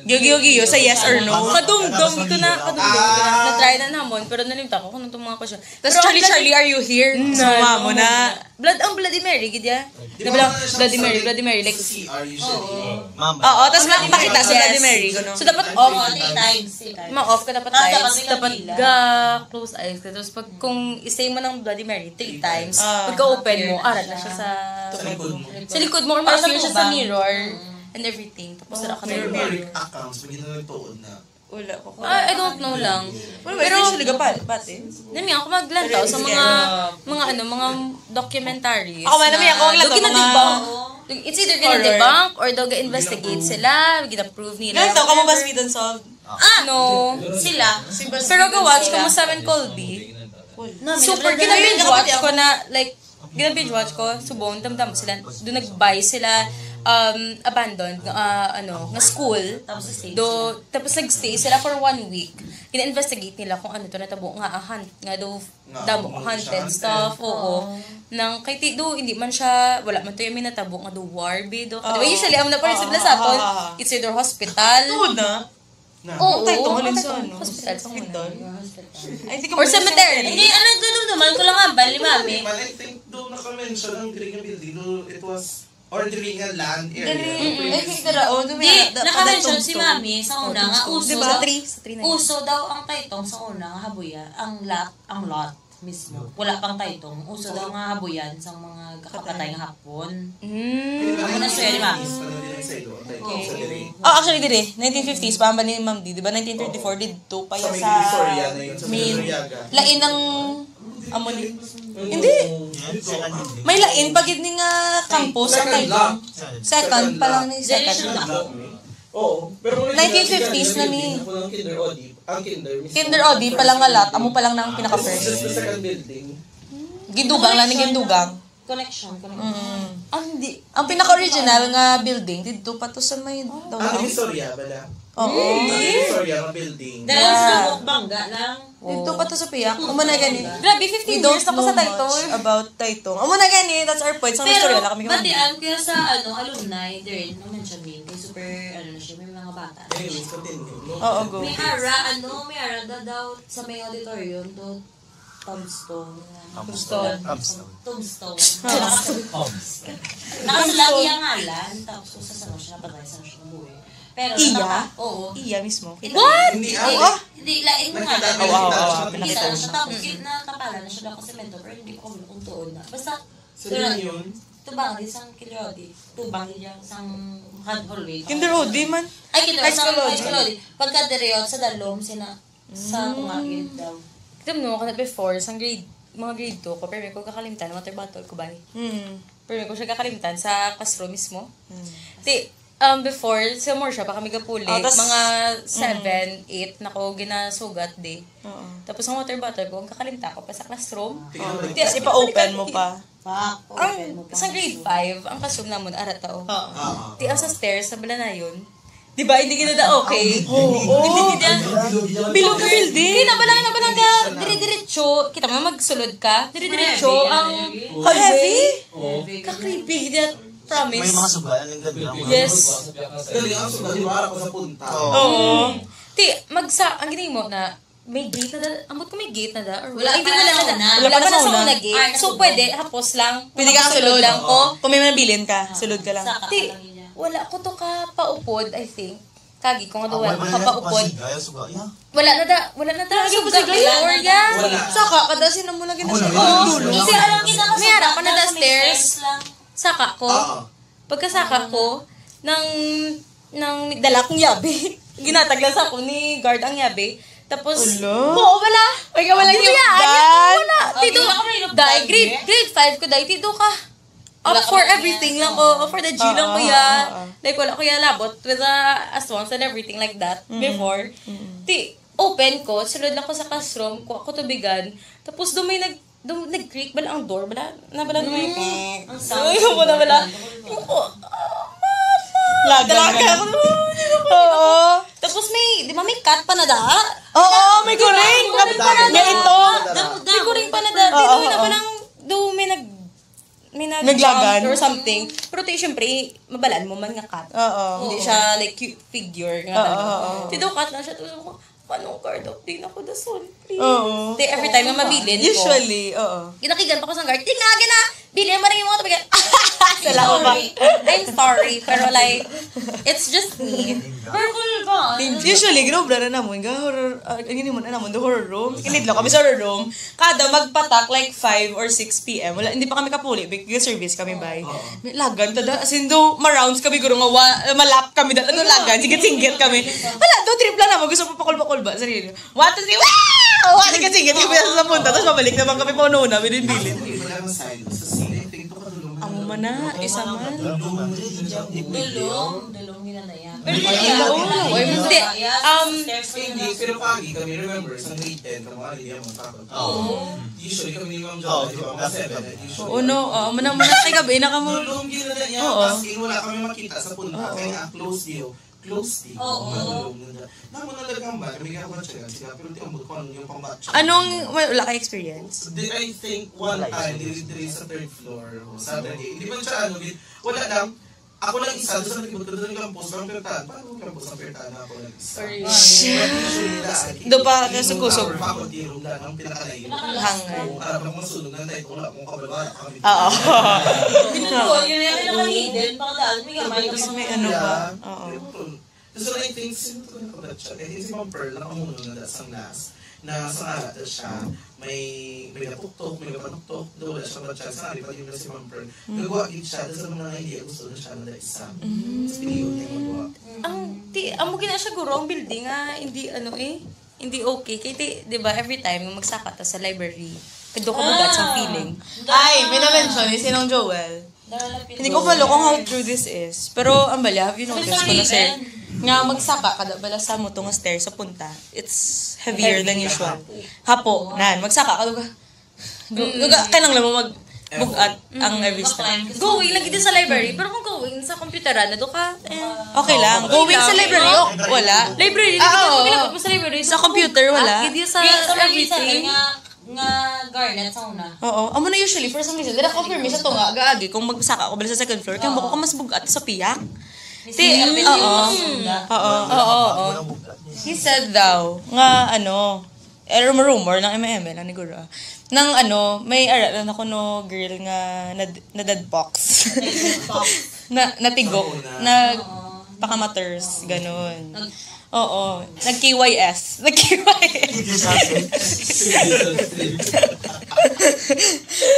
Giyo sa yes or no. Kadumdum, ito na. Na-try na namon, pero nalimta ko kung itong mga ko siya. Tapos Charlie, are you here? Suma mo na. Ang Bloody Mary, gidya. Di ba lang, Bloody Mary, like, CR usually. Oo, tapos makita sa Bloody Mary. so dapat off. Three times. Ma-off ka dapat Dapat times. may Dapat kabila. close eyes ka. Tapos pag kung isay mo ng Bloody Mary 3 times, pagka open mo, aral na siya sa likod mo. Or ma-appear siya sa mirror and everything. Tapos sara ka na Pero meron accounts, may ginagtuon na. Wala ko. I don't know lang. Pero usually ka pati. Nami ako maglantaw sa mga documentaries. Ako man, nami ako ang lantaw, ginadebunk. It's either gina-debunk or daw ga-investigate sila, gina-prove nila. Ganito, ka mo ba Speed and Solve? No. Sila. Pero ga-watch ko mo sa Colby. Super, gina-binge watch ko na, like, gina-binge watch ko, subong, damdam sila. Doon nag-buy sila, abandoned, nga school. Tapos nag-stay sila for 1 week. Gina-investigate nila kung ano to natabo nga, haunted stuff, oo. Nang kay do hindi man siya, wala man to yung minatabo nga do war, do. Diba, usually, ang naparisip na sa aton, it's either hospital. Tuod na. Oo. Tayo tungkol sa ano? Hospital sa Hospital. Ay, di ka Or cemetery. Hindi, ganun naman ko lang ang bali, mami. But I think doon naka-mention ang Dringa building, it was, or Dringa land area. Ay, kikita o. Hindi, naka-mention si mami sa una nga uso. Diba? 3 na. Uso daw ang taytong sa una nga habuya, ang lot mismo. Wala pang taytong. Uso daw nga habuyan sa mga kakapatay ng hapon. Ako na siya ni mami. Oh, actually, dire. 1950s, pamba ni Ma'am D. Diba 1934, dito pa Sa yan may sa... Victoria na yun, sa may main. Victoriaga. Lain ng... Amoni. Hindi. May lain pag ni nga campus ang taytong. Second pa lang ni second. Oo. Pero 1950s na ni. Ako ng Kinder Odi. Ang Kinder. Kinder Odi pa lang nga lot. Amo pa lang ng pinaka-first. Just the second building. Gindugang lang ni Gindugang. Connection. Hindi. Ang pinaka-original nga building, dito pa to sa may... Ang Victoria, bala. Oo. Ang Victoria nga building. Dahil sa bangga lang. Dito pa to sa Piyak. Amo na gani. Grabe, 15 We don't years ako know sa Taytong. much about Taytong. Amo na gani. That's our point. Sa Pero, story wala kami batian ko sa alumni, there, na-mention din, kay super, na siya, may mga bata. Anyways, continue. Oo, go. May ara daw sa may auditorium to Tombstone. Nakasalagi ang ngalan, tapos sa sano siya, napatay sa siya buhay. Pero, Iya? Oo. Iya mismo. What? Hindi Hindi, lain mo nga. Pinakita Nakita na siya, tapos natapalan na siya daw kasi mentor, pero hindi ko kung tuon na. Basta, Sino yun? tubang din sang Kiliodi. Tubang din yung sang hallway. Kinder Odi man. Ay, kito, High sa school high school Lodi. Pagka direyot sa dalom, sa kumagid daw. Kita mo, kasi before, sa mga grade 2 ko, pero may ko kakalimtan, water bottle ko ba? Pero may ko siya kakalimtan sa classroom mismo. Before, sa more siya, pa kami kapuli, mga 7, 8 na ko ginasugat di. Tapos ang water bottle ko, ang kakalimta ko pa sa classroom. Tapos ipa-open mo pa. Sa grade 5, ang classroom namun, aratao. Di ang sa stairs, sa bala na yun. Diba, hindi ginada okay? Hindi Bilog na building. Hindi na ba ka, dire-diretso, kita mo magsulod ka, dire-diretso, ang Heavy? ka-creepy, that promise. May mga sugal ng gabi lang. Yes. Galing ang sugal, di ba? Ako sa punta. Oo. Ang gini mo na, may gate na da, amot ko may gate na da, or Wala hindi pa wala na na una. wala pa na sa una. una gate. So, pwede, hapos lang. Pwede ka kasulod. lang ko. Kung may mabilin ka, sulod ka lang. Saka Ti, lang niya. wala ko to ka paupod, I think. Kagi ko nga daw kapaupod. Gaya suga. Yeah. Wala na talaga suga. Wala. Saka, kada sinang mo lagi na siya. Kasi alam kita kasi may harap pa na stairs. Saka ko. Pagkasaka ko, nang dala kong yabe. Ginataglas ako ni guard ang yabe. Tapos, wala. Ay, ka walang yung Wala. Tito, dahil grade 5 ko, dahil tito ka. Up for everything lang ko. Up for the G lang ko ya. Like, wala ko ya labot with the aswans and everything like that before. Open ko, sunod lang ko sa classroom, kuha ko tubigan. Tapos doon may nag-creak bala ang door. Bala may Ang sound. Yung ko na bala. Laga. Oo. Tapos di ba may cat pa na da? Oo, may kuring. Nga ito. May kuring pa na da. Dito na palang, may Naglagan. or something. Pero siyempre, mabalaan mo man nga cat. Oo. Hindi siya like cute figure. Tito cat na siya. Tapos ako, paano guard up din ako da son, please. Oo. Every time na mabilin ko. Usually, oo. Ginakigan pa ko sa guard. Tingnan na! Bilhin mo rin yung mga tabigan. I'm sorry. Pero like, it's just me. Purple ba? Usually, ginobra na naman. Horror, mo na naman, the horror room. Kinid lang kami sa horror room. Kada magpatak like 5 or 6 p.m. Wala, hindi pa kami kapuli. Bigyan service kami by. Lagan, tada. As in, do, ma-rounds kami, guro nga, malap kami. Ano lagan, sigit-singgit kami. Wala, do, trip lang naman. Gusto pa pakulba-kulba. Sarili. 1, 2, 3, wow! Sigit-singgit kami sa punta. Tapos mabalik naman kami pa una, binilin. Ang mana, isa man. Dulong ginanaya. Pero hindi. Hindi, pero pagi kami, remember, sa grade 10, kami mga liya mga takot. Usually kami ni Ma'am Jola, di ba, mga 7. Muna kay gabi na ka mo. Tulong gila na niya, as in, wala kami makita sa punta, kaya close deal. Naman na talagang ba, kami kaya ko na siya, pero di ang buto ko yung pang-batch. Wala kay experience? I think one time, dili sa 3rd floor, Saturday, hindi man siya wala lang, ako lang isa, doon sa nagibot ko, doon yung campus, parang pertaan, parang campus ng pertaan ako lang isa. Doon pa sa kusog. Faculty room lang, ang pinakalayo. Hangay. Kung alam lang masunog na tayo, wala akong kababara kami. Oo. Binuto, yun yung nakalihidin. Pakadaan, may gamay. May ano ba? Oo. So I think, sino ko na kabalat siya? I think si Ma'am Pearl, nakamuno na sa last, na sa ngalat siya, may napuktok, may napanuktok, doon wala siya kabalat sa ngalit, pati yung si Ma'am Pearl. Nagwagin siya, doon sa mga idea, gusto na siya na isa. Tapos piniyod niya magwa. Ang mugin na siya guro, ang building hindi okay. Kaya di ba, every time magsaka ta sa library, kado ka bugat sa feeling. Ay, may na-mention, yung sinong Joel. Hindi ko follow kung how true this is. Pero, ang bala, have you noticed ko na sir? Nga magsaka kada bala sa mo tong stairs sa punta. It's heavier than usual. Hapo, magsaka ka duga. Kanang lang mo magbugat ang every step. Going lagi din sa library, pero kung going sa computeran na do ka, Okay lang. Going sa library, wala. Library, ginabot mo sa library. Sa computer, wala. Hindi sa Everything. Nga garnet sa una. Oo. Amo na usually, for some reason, dila confirm sa tunga, gaagi, kung magsaka ako bala sa second floor, kaya bako ka mas bugat sa piyak. Oo. He said daw, nga rumor ng MML, lang ni Guru, nang may aral na ako no girl nga na dead box. Natigok, pakamaters, ganun. Oo. Nag-KYS.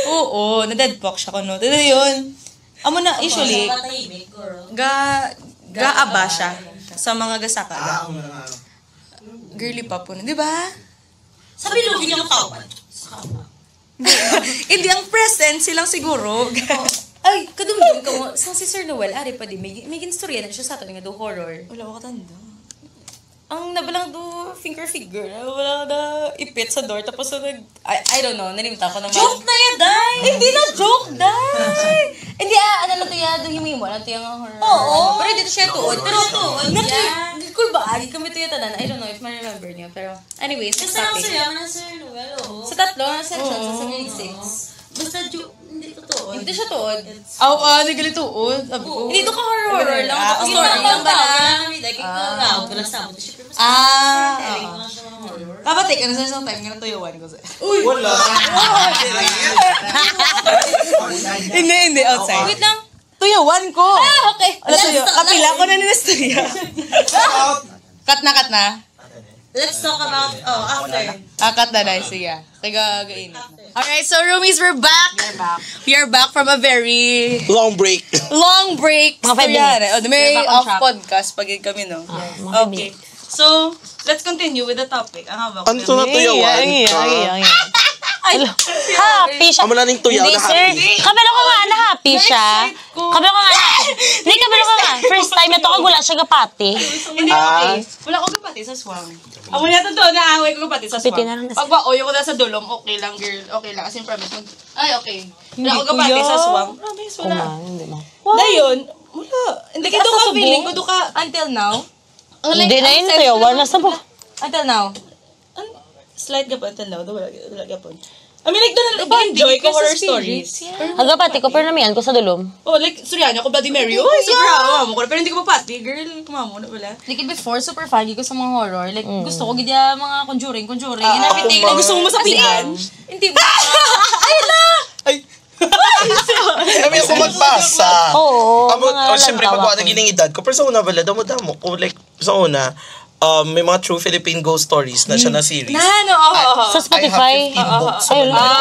Oo, na-deadpock siya ko, no? Dito yun. Amo na, usually, gaaba siya sa mga gasaka. Girly pa po, di ba? Sa bilugin yung kawan. Hindi ang present silang siguro. Ay, kadumdum ka mo. Sa si Sir Noel, ari pa di, may ginstorya na siya sa ato nga do horror. Wala ko katanda. Ang nabalang do finger, wala na ipit sa door, tapos I don't know, nalimta ko naman. Joke na yan, day! Hindi na joke, day! Hindi, ano lang to yan, himi mo, ano to yung horror. Oo. Pero dito siya tuod. Pero tuod yan. Cool ba? Agi kami to yung tanan. I don't know if ma-remember niyo. Pero anyways, next Basta lang topic. sa'yo, na Sir Noel, oo. Sa tatlo, na section, sa grade 6. Basta joke, hindi ko to. Hindi siya tuod. Hindi gali tuod. Hindi to ka horror lang. Ito Hindi story lang ba na? wala sa mo. Kapatik, ano sa isang time, nga natuyuan ko sa'yo. Wala. Hindi, outside. Wait lang. tuyawan ko. Okay. Ano tuyo? Kapila ko na nistorya. Cut na. Let's talk about, after. Cut na dahil. Sige. Kagagain. Alright, so roomies, we're back. We are back from a very Long break. long break. Mga 5 minutes. May We're back on off track. podcast pag kami, no? mga 5 Okay. So, let's continue with the topic. Ang haba ko. Ano to na tuyawan? Happy siya. Amo na ning tuyaw Hindi, na sir. happy. Kabalo ko nga na happy siya. Kabalo ko nga na happy. Hindi, kabalo ko nga. First time na to, kag wala siya gapati. Hindi, okay. Wala ko gapati sa swang. Ako na to, naaway ko gapati sa swang. Pitin na lang na- Pag ba-oyo ko na sa dulong, okay lang, girl. Okay lang. Kasi promise mag... Ay, okay. Wala ko gapati sa swang. Promise, wala. Hindi mo. Dayon, wala. Hindi ka doon ka subong? feeling ko, doon ka... Until now? Hindi na yun tayo. Wala sa po. Until now? Slight ka pa, tanda ko. Wala ka pa. I mean, like, nag-enjoy ko horror stories. Ang gapati ko, pero namihan ko sa dulom. Oh, like, Suryanya ko, Bloody Mary. Oh, sobra. Mamo ko. Pero hindi ko mapati, girl. Kumamo na wala. Like before, super fan ko sa mga horror. Like, gusto ko gidya mga conjuring. Everything. Like, gusto mo masapian? Hindi mo. Ay. Kami ako magbasa. Oo. Siyempre, pagkuha na gining edad ko. Pero sa una, wala, damo-damo ko. Like, sa una, may mga True Philippine Ghost Stories na siya na series. Sa Spotify. I have 15 books. Ayun lang.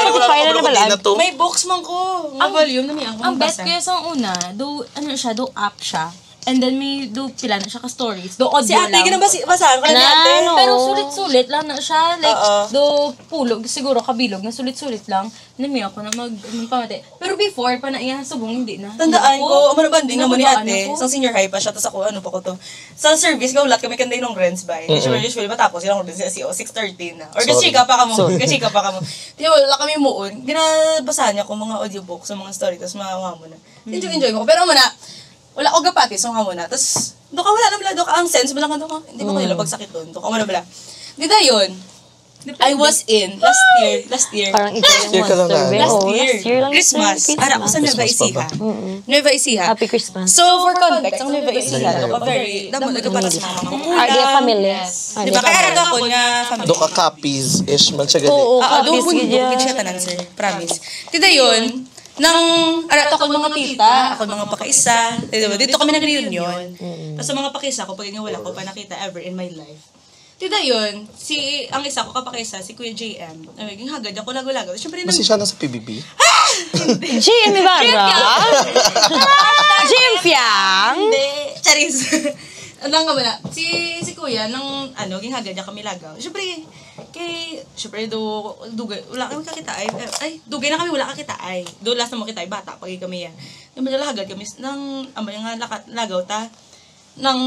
Spotify na nabalaan. May box man ko. Ang volume na may Ang best ko yung sa una, do app siya. And then may do pila na siya ka stories. Do audio Si ate, lang. basahan ko na ni ate. Na, Pero sulit-sulit lang na siya. Like, Oo. do pulog, siguro kabilog na sulit-sulit lang. Nami ako na magpamate. Pero before, pa na iya, subong hindi na. Tandaan Hindi ko, umano banding na mo ni Nababaan ate. ako. Sa senior high pa siya, tapos ako, ano pa ko to. Sa service, gawlat kami kanday nung rents by. Usually, matapos silang rents sa CO, 6:13 na. Or kasi ka pa ka mo. Di wala kami muon. Ginabasahan niya ko mga audiobook sa mga story, tapos mga mo na. Enjoy mo ko. Pero muna, wala ko gapati, so nga muna. Tapos, doon ka wala na bala, doon ka ang sense, bala ka doon ka, hindi mo kanila pagsakit doon. Doon ka wala bala. Di da yun, I was in last year. Parang ito yung Year ka lang monster. na. Last Oo, year. last year lang. Christmas. Ara ko sa Nueva Ecija. Nueva Ecija. Happy Christmas. So, for context, ang Nueva Ecija, doon ka very, damo nagkapata sa mga magulang. Are they a family? Di ba? Kaya araga ako nga family. Do ka copies-ish man siya gali. Oo, Doon copies ko gidya. siya tanan, sir. Promise. Tita yun, nang arat ako mga tita, ako mga pakaisa. Dito kami nag-reunion. Tapos sa mga pakaisa ko, pag wala ko pa nakita ever in my life. Tita yun, ang isa ko kapakaisa, si Kuya JM. Naging hagad ako lago-lago. Siyempre, Kasi siya nasa PBB. GM Ibarra? GM Piang? Hindi. Charis. Anong nga ba na? Si Kuya, ginghagad niya kami lagaw. Siyempre, wala kami kakitaan. Dugay na kami, wala kakitaan. Do last na mo kita, bata, pag kami yan. Yung malalahagad kami, amay nga lagaw ta,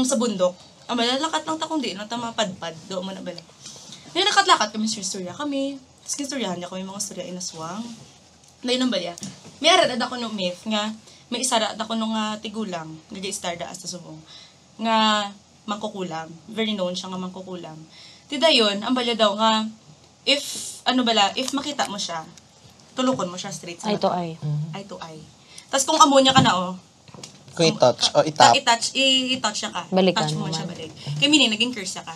sa bundok. Amay lakat ng takundi, nang mapadpad, doon mo na bala. Ngayon lakat kami, istorya kami. Tapos kistoryahan niya kami mga storya inaswang. Dahil nang bala, may arad ako ng myth nga, may isarad ako nung tigulang, nag-i-star da as sa subong, nga mangkukulam. Very known siya nga mangkukulam. Tida yun, ang bala daw nga, if makita mo siya, tulukon mo siya straight sa Eye to eye. Eye to eye. Tapos kung amo niya ka na, Kung i-touch, o itap. i-touch siya ka. Balikan Touch mo naman. siya balik. Kaya naging curse siya ka.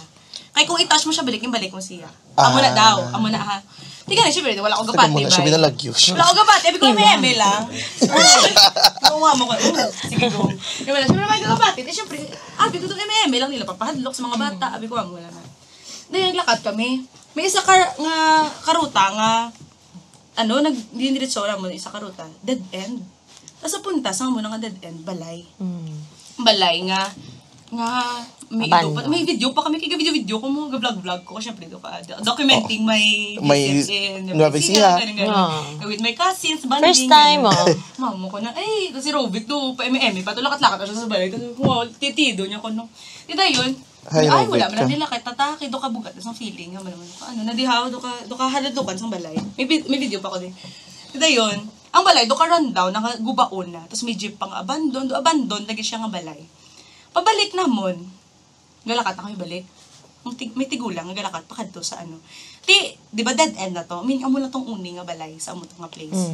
Kaya kung i-touch mo siya balik, yung balik mo siya. Amo na daw, amo na ha. Tika na, syempre, wala ko Teka gapati, muna, siya bay. binalagyo. Wala ko gapati, ibig ko may lang. Oo nga mo ko, sige go. Kaya wala, syempre may gapati. Eh syempre, dito itong may lang nila, papahadlok sa mga bata. Abi ko, wala na. Dahil naglakad kami. May isa nga karuta nga, nagdiniritso na mo isa karuta. Dead end. Tapos punta, sa mo nga dead end, balay. Balay nga may video pa kami, video ko mo, vlog ko, syempre, documenting my visits in Nueva Ecija. With my cousins, banding. First time, Mamo ko na, kasi Rovic do, pa pa to lakat-lakat siya sa balay, titido niya ko, no. Tita yun, wala Rovic man nila kahit tataki, do ka bugat, sa feeling, nadihaw, do ka haladlukan sa balay. May video pa ko din. Tita yun, ang balay, do ka rundown, nakagubaon na, tapos may jeep pang abandon, lagi siya nga balay. Pabalik namon, galakat na kami balik. May tigulang, galakat, pakadto sa di ba dead end na to? Amo na tong uni nga balay sa amo nga place.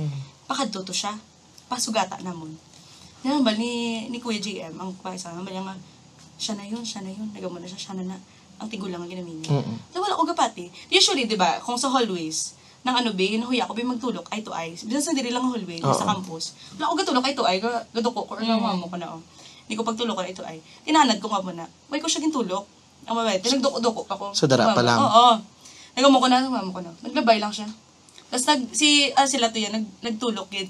Pakadto to siya, pasugata namon. Yan ba ni Kuya JM, ang paisa, nga, siya na yun, nagamo na siya na ang tigulang nga ginamini. Wala ko gapati. Usually, di ba, kung sa hallways, nang ano be, nahuya ko be magtulok eye to eye. Bisan sa diri lang hallway sa campus. Wala ko gatulok eye to eye, gaduko ko or nga mamo ko na oh. Hindi ko pagtulok ko eye to eye. Tinanad ko nga muna. Way ko siya gintulok. Ang mabait, nagduko-duko pa ko. So, dara pa lang. Oo. Nagamo ko na, mamo ko na. Naglabay lang siya. Tapos sila to yan, nagtulok yun.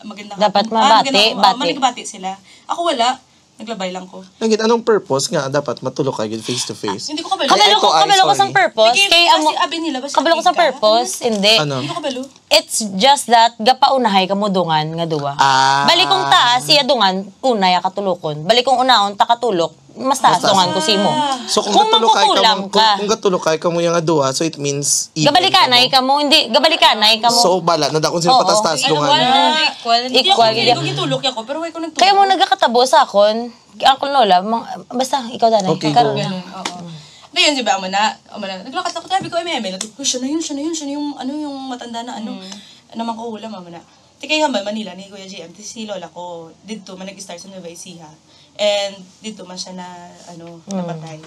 Maganda ka. Dapat mabati, bati. Manigbati sila. Ako wala. Naglabay lang ko. Nagit, anong purpose nga dapat matulog kayo face to face? Hindi ko kabalo. Kabalo ko sang purpose. Kay amo, Abi nila, basta kabalo ko sang purpose. Hindi. Ano? Hindi ko kabalo. It's just that, gapaunahay ka mo dungan nga duwa. Balik kong taas, siya dungan, unay katulokon. Balik kong unaon, takatulok, mas taas dungan ko simo. So kung mangkukulam ka, kung gatulog kay kamo yung adua, so it means even gabalikanay ka mo, hindi, gabalikanay ka mo. So bala na kung sino patas-tas dungan. Equal. Equal. Hindi ko gitulok ako, pero way ko nagtulok. Kaya mo nagkakatabo sa akon, Uncle Lola, basta ikaw danay. Okay, Karon go. na. Oo. Ngayon, di ba, naglakat ako, sabi ko, siya na yun, yung matanda na, naman ko ulam, na. Tikay hambal, Manila, ni Kuya JM, si Lola ko, dito man nag-start sa Nueva Ecija, and dito man siya na, napatay.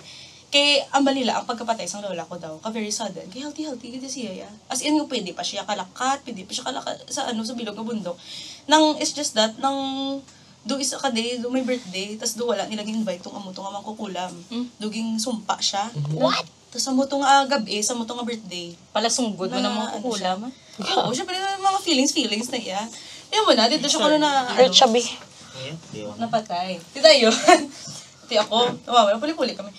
Kay ang balila, ang pagkapatay sa lola ko daw, very sudden, kay healthy, kasi siya, as in, pwede pa siya kalakat sa bilog ng bundok. It's just that, do isa ka day, do may birthday, tas do wala nilaging invite tong amutong amang kukulam. Duging sumpa siya. What? Tas amutong gabi, sa amutong birthday. Pala sunggod mo na mga kukulam. Oo, syempre mga feelings na iya. Yan mo na, dito siya ko na Hurt siya, be. napatay. Dito yun. Di ako, nawawala, puli-puli kami.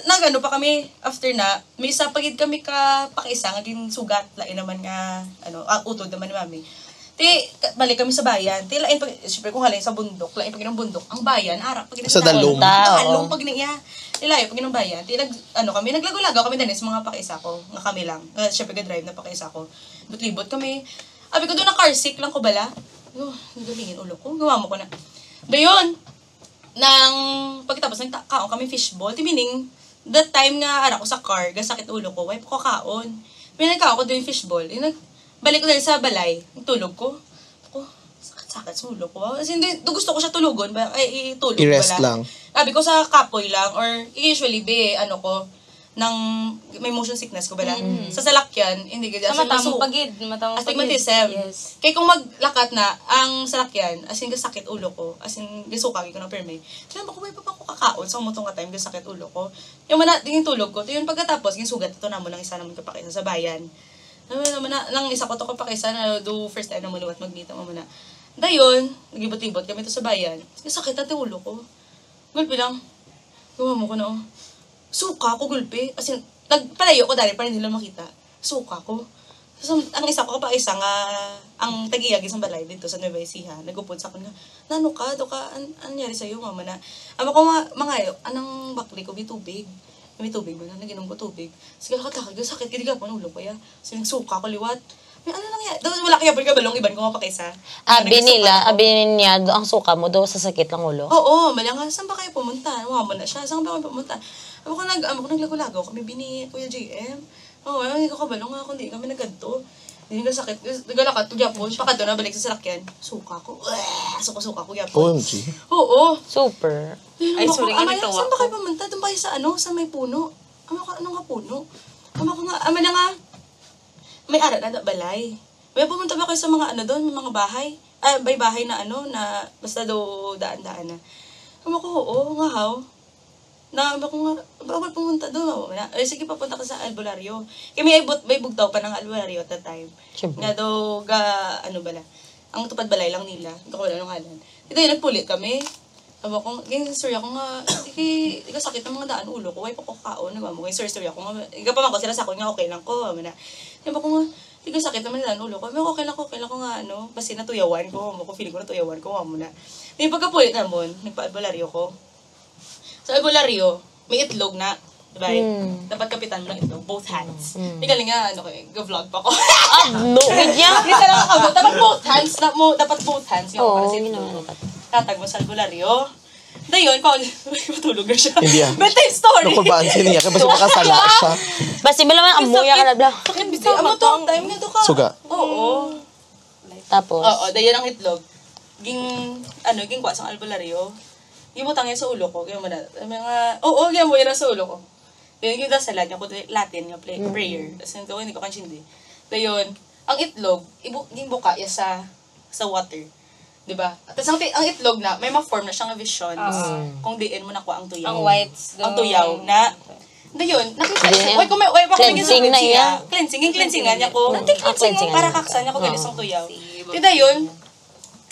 Nagano pa kami, after na, may isa pagid kami pakiisa, naging sugat, lain naman nga, utod naman ni mami. Balik kami sa bayan. Lain pag, syempre kung halin sa bundok, lain pag ng bundok, ang bayan, harap pag Sa dalong. Dalong pag niya. Layo pag ng bayan. Kami, naglagaw kami din sa mga pakiisa ko, nga kami lang. Syempre drive na pakiisa ko. Libot kami. Abi ko doon na car sick lang ko bala. Nagulingin ulo ko. Gawa mo ko na. Dayon, pagkatapos nagkaon kami fishball, meaning, that time nga ara ko sa car, gasakit ulo ko, wipe ko kaon. May nagkaon ko doon fishball. Balik ko dahil sa balay, tulog ko. Ako, sakit sa ulo ko. Kasi hindi, gusto ko siya tulugon, itulog ko I-rest lang. Sabi ko sa kapoy lang, or usually, may motion sickness ko bala. Sa salakyan, hindi ka Sa matamo pagid. astigmatism. Yes. Kaya kung maglakat na, ang salakyan, as in, gasakit ulo ko, as in, gasukagi ko ng perme. Kaya ba, may pa ako kakaon sa umutong ka time, gasakit ulo ko. Yung yung tulog ko, yung pagkatapos, yung sugat, ito na mo lang isa naman kapakita sa bayan. Nang isa ko to kapakisa na do first time na muna at mag-meet mo muna. Dayon, nagibot-ibot kami to sa bayan. Sakit na ulo ko. Gulpi lang. Gawa mo ko na suka ko gulpi. As in, nagpalayo ko dahil para hindi lang makita. Suka ko. So, ang isa ko pa isa nga, ang tag-iyagi sa balay dito sa Nueva Ecija, nagupod sa akin nga, nano ka, anyari sa'yo, mama na. Ama ko mga anong bakli ko, tubig. May tubig ba na, naginom ko tubig. Sige, lakad-lakad, sakit, kidiga pa, ulo ko ya. So, suka ko liwat. May ano lang yan. Tapos wala kaya pa balong iban ko mapakisa. Abi niya, ang suka mo daw sa sakit ng ulo. Oo, mali nga, saan ba kayo pumunta? Wala na siya, saan ba kayo pumunta? Ako naglagaw kami, bini Kuya JM. Oo, hindi ko kabalong nga, kundi kami nagganto. Hindi ka sakit, nagalakad ko gyapon, pakado na balik sa salakyan. Suka ko, suka ko gyapon. OMG. Oo. Super. Ay, sorry nga, nagtawa saan ba kayo pumunta? Doon ba kayo sa may puno? Anong nga puno? Ama na nga, may ara na balay. May pumunta ba kayo sa mga doon, may mga bahay? May bahay na na basta daw daan-daan na. Ama ko, oo, nga haw. Ako nga, bawal pumunta doon. Sige, papunta ka sa albularyo. Kaya may bugtaw pa ng albularyo at that time. Siyempre. Nga daw, bala. Ang tupad balay lang nila. Hindi ko wala nung halan. Ito yung nagpulit kami. Sabi ko, sorry ako nga, hindi ka sakit ng mga daan ulo ko, ay pa ko kaon, nagmamo kayo, sorry ako nga, hindi pa man ko sila sa akin nga, okay lang ko, sabi ko nga, hindi ka sakit naman ng daan ulo ko, okay lang ko nga, basta natuyawan ko, feeling ko natuyawan ko, muna. May pagkapulit naman, nagpa-albularyo ko. Sa albularyo, may itlog na, diba? Dapat kapitan mo ng itlog, both hands. Hindi galing nga, vlog pa ko. No, ganyan. Hindi lang ako, dapat both hands, both hands, yung para sa itlog. dapat. Tatag mo sa albularyo. Dayon, matulog na siya. Hindi Bedtime story. Nakulbaan siya niya, kasi makasala siya. Basta mo naman, amoy ka na bla. Sakit, bisi. Amo to, time nga to ka. Suga. Oo. Tapos, Oo, dayon ang itlog. Ging kwa sa albularyo. Gimutang yan sa ulo ko. Gimutang mo yan sa ulo ko. Yung dasalan niya ko, Latin nga prayer. Kasi hindi ko kansindi. Dayon, ang itlog, gibuka ya sa water. Diba? Tapos ang itlog na, may ma-form na siyang visions kung diin mo nakuha ang tuyaw. Ang whites. Ang tuyaw na, dayon, nakita siya. Wait, pa Cleansing na iya. Cleansingan niya ko. Cleansing Para kaksan niya ko ganis ang tuyaw. Dayon,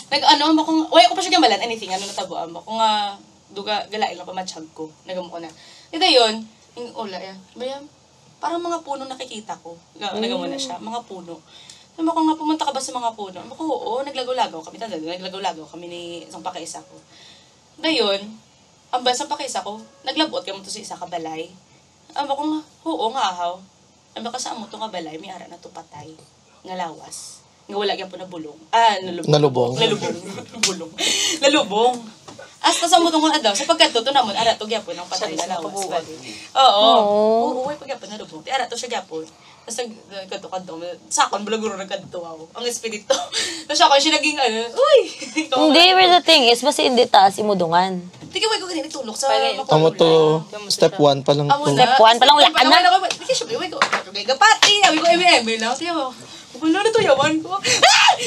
wait ko pa siya gamalan, anything, natabuan mo. Kung duga, galain lang pa matsyag ko. Nagamo ko na. Dayon, yung ula yan. Bayam, parang mga puno nakikita ko. Nagamo na siya, mga puno. Sabi ko nga, pumunta ka ba sa mga puno? Sabi ko, oo, naglagaw-lagaw kami. Naglagaw-lagaw kami ni isang pakaisa ko. Dayon, ang isang pakaisa ko, naglabot kami to sa isa ka balay. Sabi ko nga, oo nga ahaw. Sabi ko sa amo to nga balay, may ara na to patay. Nga lawas. Nga wala yan po na bulong. Nalubong. Lalubong. Hasta sa mo nga daw, sa pagkato to namon, ara to gyapon ang patay na lawas. Oo, paggyapon na lubong. Ti ara to siya gyapon. Tapos nagkadto-kadto. Sakon, bulaguro nagkadto ako. Ang espiritu. Tapos ako, siya naging uy! Hindi, where the thing is, basi hindi taas imudungan. Tika, wait ko ganyan, nagtulok sa Amo to, step 1 pa lang to. Step 1 pa lang, wala ka na. Tika, siya, wait ko, gapati, sabi ko, lang. Tika mo, kung ano to yawan ko.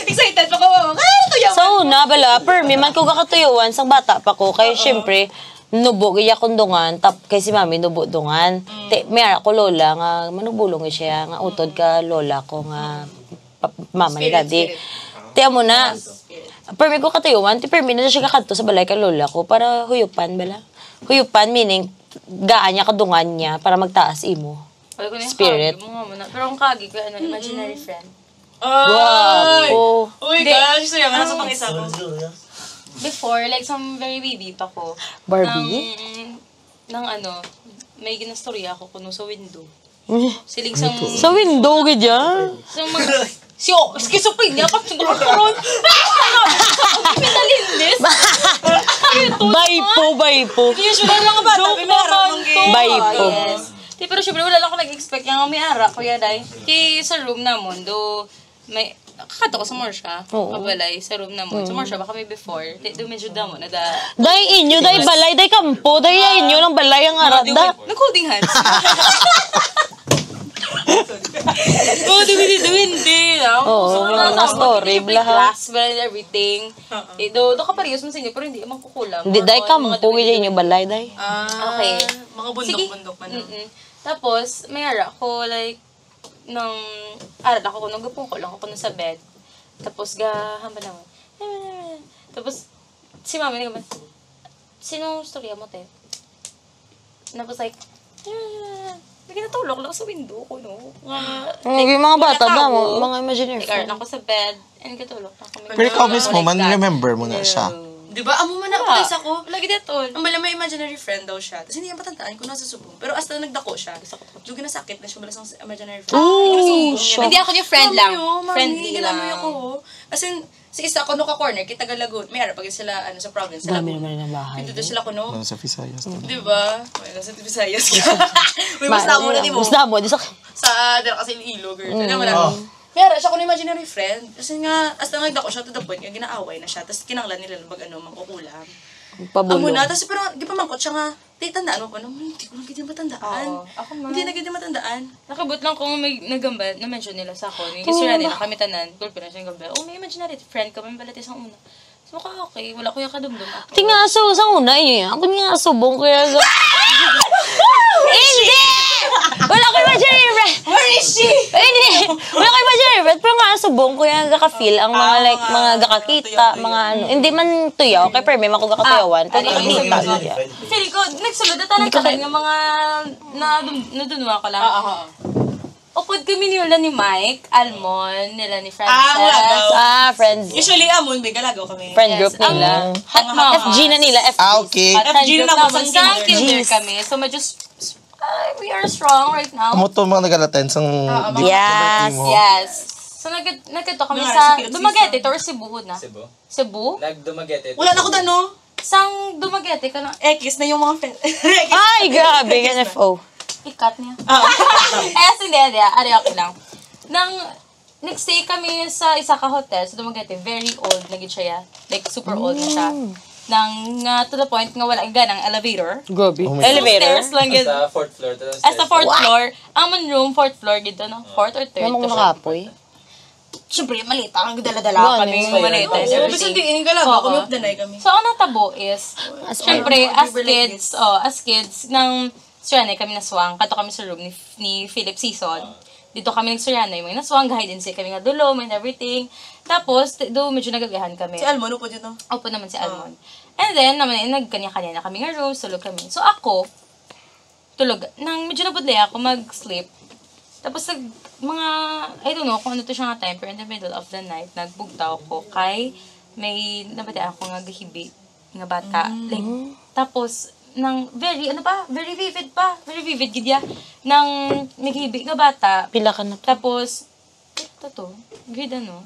Excited pa ko, ano to yawan? So, bala, permi man ko kakatuyuan, sang bata pa ko, kaya syempre, nubo gaya kong dungan, kay si mami nubo dungan. May ara ko lola, nga manubulong siya, nga utod ka lola ko, nga mama ni daddy. Tiya mo na, permi ko katuyuan, permi na siya kakadto sa balay ka lola ko, para huyupan, bala. Huyupan, meaning, gaan niya kadungan niya, para magtaas imo. Spirit. Pero ang kagi ko, imaginary friend. Wow! Uy, gosh, so yan, nasa pang isa ko. Before, like, some very baby pa ko. Barbie? May ginastorya ako kuno sa window. Siling sang... Sa window, gadyan. Sa mga... Schizophrenia, pagsunod ko ron. Pinalindis. Baypo. Usually lang ang bata, may harap ng game. Baypo. Yes. Pero syempre, wala lang ako nag-expect yung may ara, kuya day. Kaya sa room namon, do may... Kakato ko sa Morsha, kabalay, sa room namon. Sa Morsha, baka may before. Do medyo damo na da... Day inyo, day balay, day kampo, day inyo lang balay ang arat da. Nag-holding hands. Oh, hindi. Oo, mga story, blaha. Class, and everything. Do ka parehas mo sa inyo, pero hindi naman kukulam. Hindi, day kampo, gaya inyo balay, day. Okay. Mga bundok-bundok man. Tapos, may ara ko, like, nang aral ako, nung gupong ko lang ako sa bed. Tapos, hamba naman. Tapos, si mami naman, sinong storya mo, te? Tapos, like, naginatulog lang sa window ko, no? Yung mga bata na mo, mga imaginary friend. Like, ako sa bed, and katulog na kami. Pero ikaw mismo, man-remember mo na siya. Diba? Amo man ako kasi ako. Lagi dito. Ang bala may imaginary friend daw siya. Tapos hindi niya patandaan kung nasa subong. Pero hasta nagdako siya. Yung ginasakit na siya balas ng imaginary friend. Hindi ako yung friend lang. Friendly lang. Mami, ako. As in, si isa ko no ka-corner, kita Galagon. May harap pag sila sa province. Dami naman ng bahay. Dito sila ko no. Sa Visayas. Diba? May nasa Visayas ka. May mas mo na di mo. Mas mo, di sa... Dala kasi Iloilo, girl. Alam mo na. Meron siya kung imaginary friend. Kasi nga, hasta nagdako siya to the point, nga ginaaway na siya. Tapos kinanglan nila mangkukulam. Pabulong. Amo na, tapos pero gipamangkot siya nga, tandaan mo pa, hindi ko lang ganyan matandaan. Hindi na ganyan matandaan. Nakabot lang kung may nagamba, na-mention nila sa ako. Yung history nila, kami tanan, girlfriend na siya yung gamba. May imaginary friend ka, may balatis ang una. So, okay, wala ko yung kadumdum. Tinga aso, sa una yun. Ako nga asubong kaya sa... Hindi! Wala ko imaginary friend. Where is she? Hindi. Wala ko imaginary friend. Pero nga asubong ko yung gaka-feel ang mga like, mga gakakita, mga ano. Hindi man tuyaw. Kaya pero may mga kakatuyawan. Pero kakakita niya. Feeling ko, nagsulod na talaga ng mga nadunwa ko lang. Upod kami nila ni Mike, Almon, nila ni Frances. Friends. Usually, amon, may galagaw kami. Friend group nila. FG na nila, FG. Okay. FG na naman Sa kinder kami. So, medyo, we are strong right now. Amo to mga nag-attend sang... Yes. So, nagkito kami sa Dumaguete or Cebu na. Cebu? Nag-Dumaguete. Wala na ko dano. Sang Dumaguete ka na. X na yung mga friends. Ay, grabe. NFO. Ikat niya. Hindi. Ari ako lang. Nag-stay kami sa isa ka hotel sa Dumaguete. Very old na siya. Like, super old na siya. nga to the point nga wala ganang elevator. Grabe. Oh my Elevator? Stairs lang yun. Sa 4th floor. As the 4th floor. Amon room, 4th floor dito, no? 4th or 3rd. Ano mo to siya. nakapoy? Siyempre, malita. Ang dala-dala kami. Malita. Bisan di ini ka lang, kami updanay kami. So, ang natabo is, siyempre, as kids, nang suryanay kami naswang, kato kami sa room ni Philip Season. Dito kami nagsuryanay, may naswang, hide and seek kami nga dulo, and everything. Tapos, medyo nagagahan kami. Si Almon, upo dito. Opo naman si Almon. And then, naman, nagkanya-kanya na kami nga room, tulog kami. So, ako, tulog, nang medyo nabudlay ako mag-sleep. Tapos, mga, I don't know kung ano to siya nga time, pero in the middle of the night, nagbugtaw ko kay may nabati ako nga gahibi nga bata. Like, tapos, very vivid gidya, nang naghibi nga bata. Pila ka na to. Tapos, grade ano?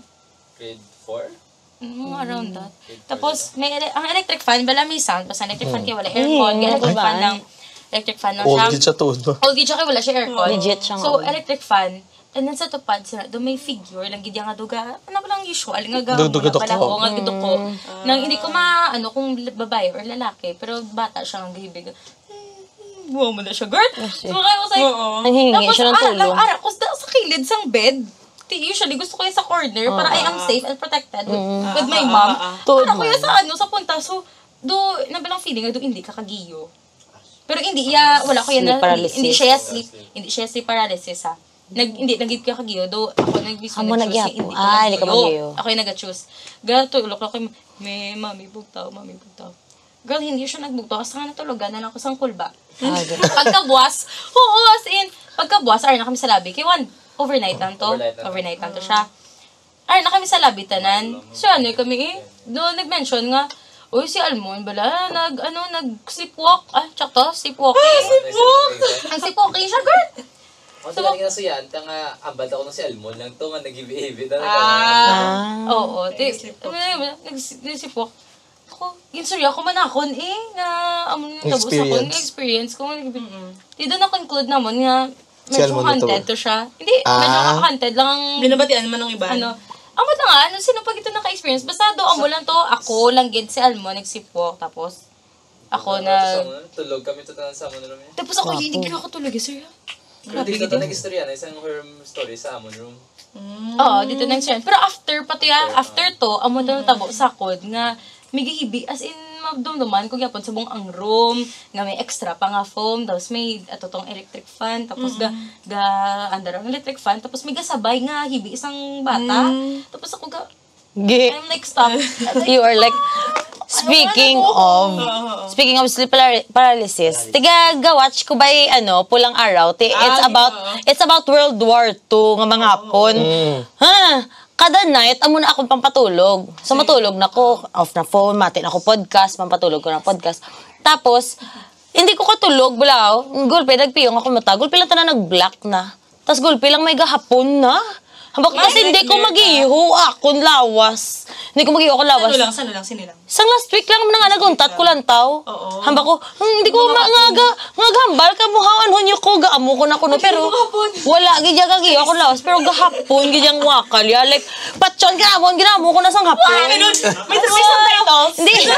Grade 4? Mga around that. Tapos, ang electric fan, bala may sound, basta electric fan kaya wala aircon, electric fan lang Old siya. kid siya to. No? Old kid siya kaya wala siya aircon. Legit siya nga So, old. electric fan, and then sa tupad, do may figure, lang gidya nga duga, ano ba lang usual, nga Duga-duko. nga duduko. Nang hindi ko kung babae or lalaki, pero bata siya ang gahibig. Buwa mo na siya, girl. So, kaya ko sa'yo, Nanghihingi siya ng tulong. Ara ko sa kilid sang bed. Usually, gusto ko yung sa corner para I am safe and protected with my mom. Para ko yung sa punta. So, nabalang feeling, hindi ka kagiyo. Pero wala ko yan na, hindi siya sleep paralysis ha. Hindi ka kagiyo, ako nag-vision nagyapo. Hindi ka magiyo. Ako yung nag-choose. Tulok ko may mami bugtaw. Girl, hindi siya nagbugtaw. Kasi nga natulugan na lang ako sang kulba. Pagkabuwas, pagkabuwas, na kami sa labi. Kay overnight lang to siya. Na kami sa labi tanan. So, kami doon nag-mention nga, uy, si Almon, bala, nag-sleepwalk. Sleepwalking. Ang sleepwalking siya, girl. Ako talaga na suyan, nga ambal ako ng si Almon lang to, nga nag-ibig-ibig. Oo. Nag-sleepwalk. Ako, sorry ako manakon na experience ko. Di doon na-conclude naman nga, medyo haunted to siya. Hindi, medyo haunted lang. Binabatian man ng iba. Amo na nga, sino pag ito naka-experience? Basta amo lang to, ako lang gid si Almon, nagsipwalk, tapos ako tulog kami tutunan sa Amon Room. Tapos ako, hindi ko ako tulog, sir. Grabe dito nag-istorya na isang horror story sa Amon Room. Oo, dito na experience. Pero after to, amo na tabo sa kod nga, may gihibi, as in, dumduman ko gyapon sa buong ang room, nga may extra pa nga foam, tapos may tong electric fan, tapos under ang electric fan, tapos may gasabay nga hibi isang bata. Tapos ako I'm like, stop. You are like, speaking of sleep paralysis, watch ko ba Pulang Araw? It's about World War II nga mga hapon. Kada night, amo na akong pampatulog. So, matulog na ko, off na phone, matin ako podcast, pampatulog ko na podcast. Tapos, hindi ko katulog, bulaw. Gulpe, nagpiyong ako mata. Gulpe lang na nag-black na. Tapos, gulpe lang may gahapon na. Kasi hindi ko mag-iho akong lawas. Hindi ko mag-iho akong lawas. Sino lang? Sang last week lang na nga naguntat ko lang tao. Hamba ko, hindi ko ngagambal ka muhawan hunyo ko, gaamo ko na kuno. Pero wala, gidya kag-iho akong lawas. Pero gahapon, gidyang wakal. Like, patson, ginamo ko na sang hapon. May subtitles? Hindi.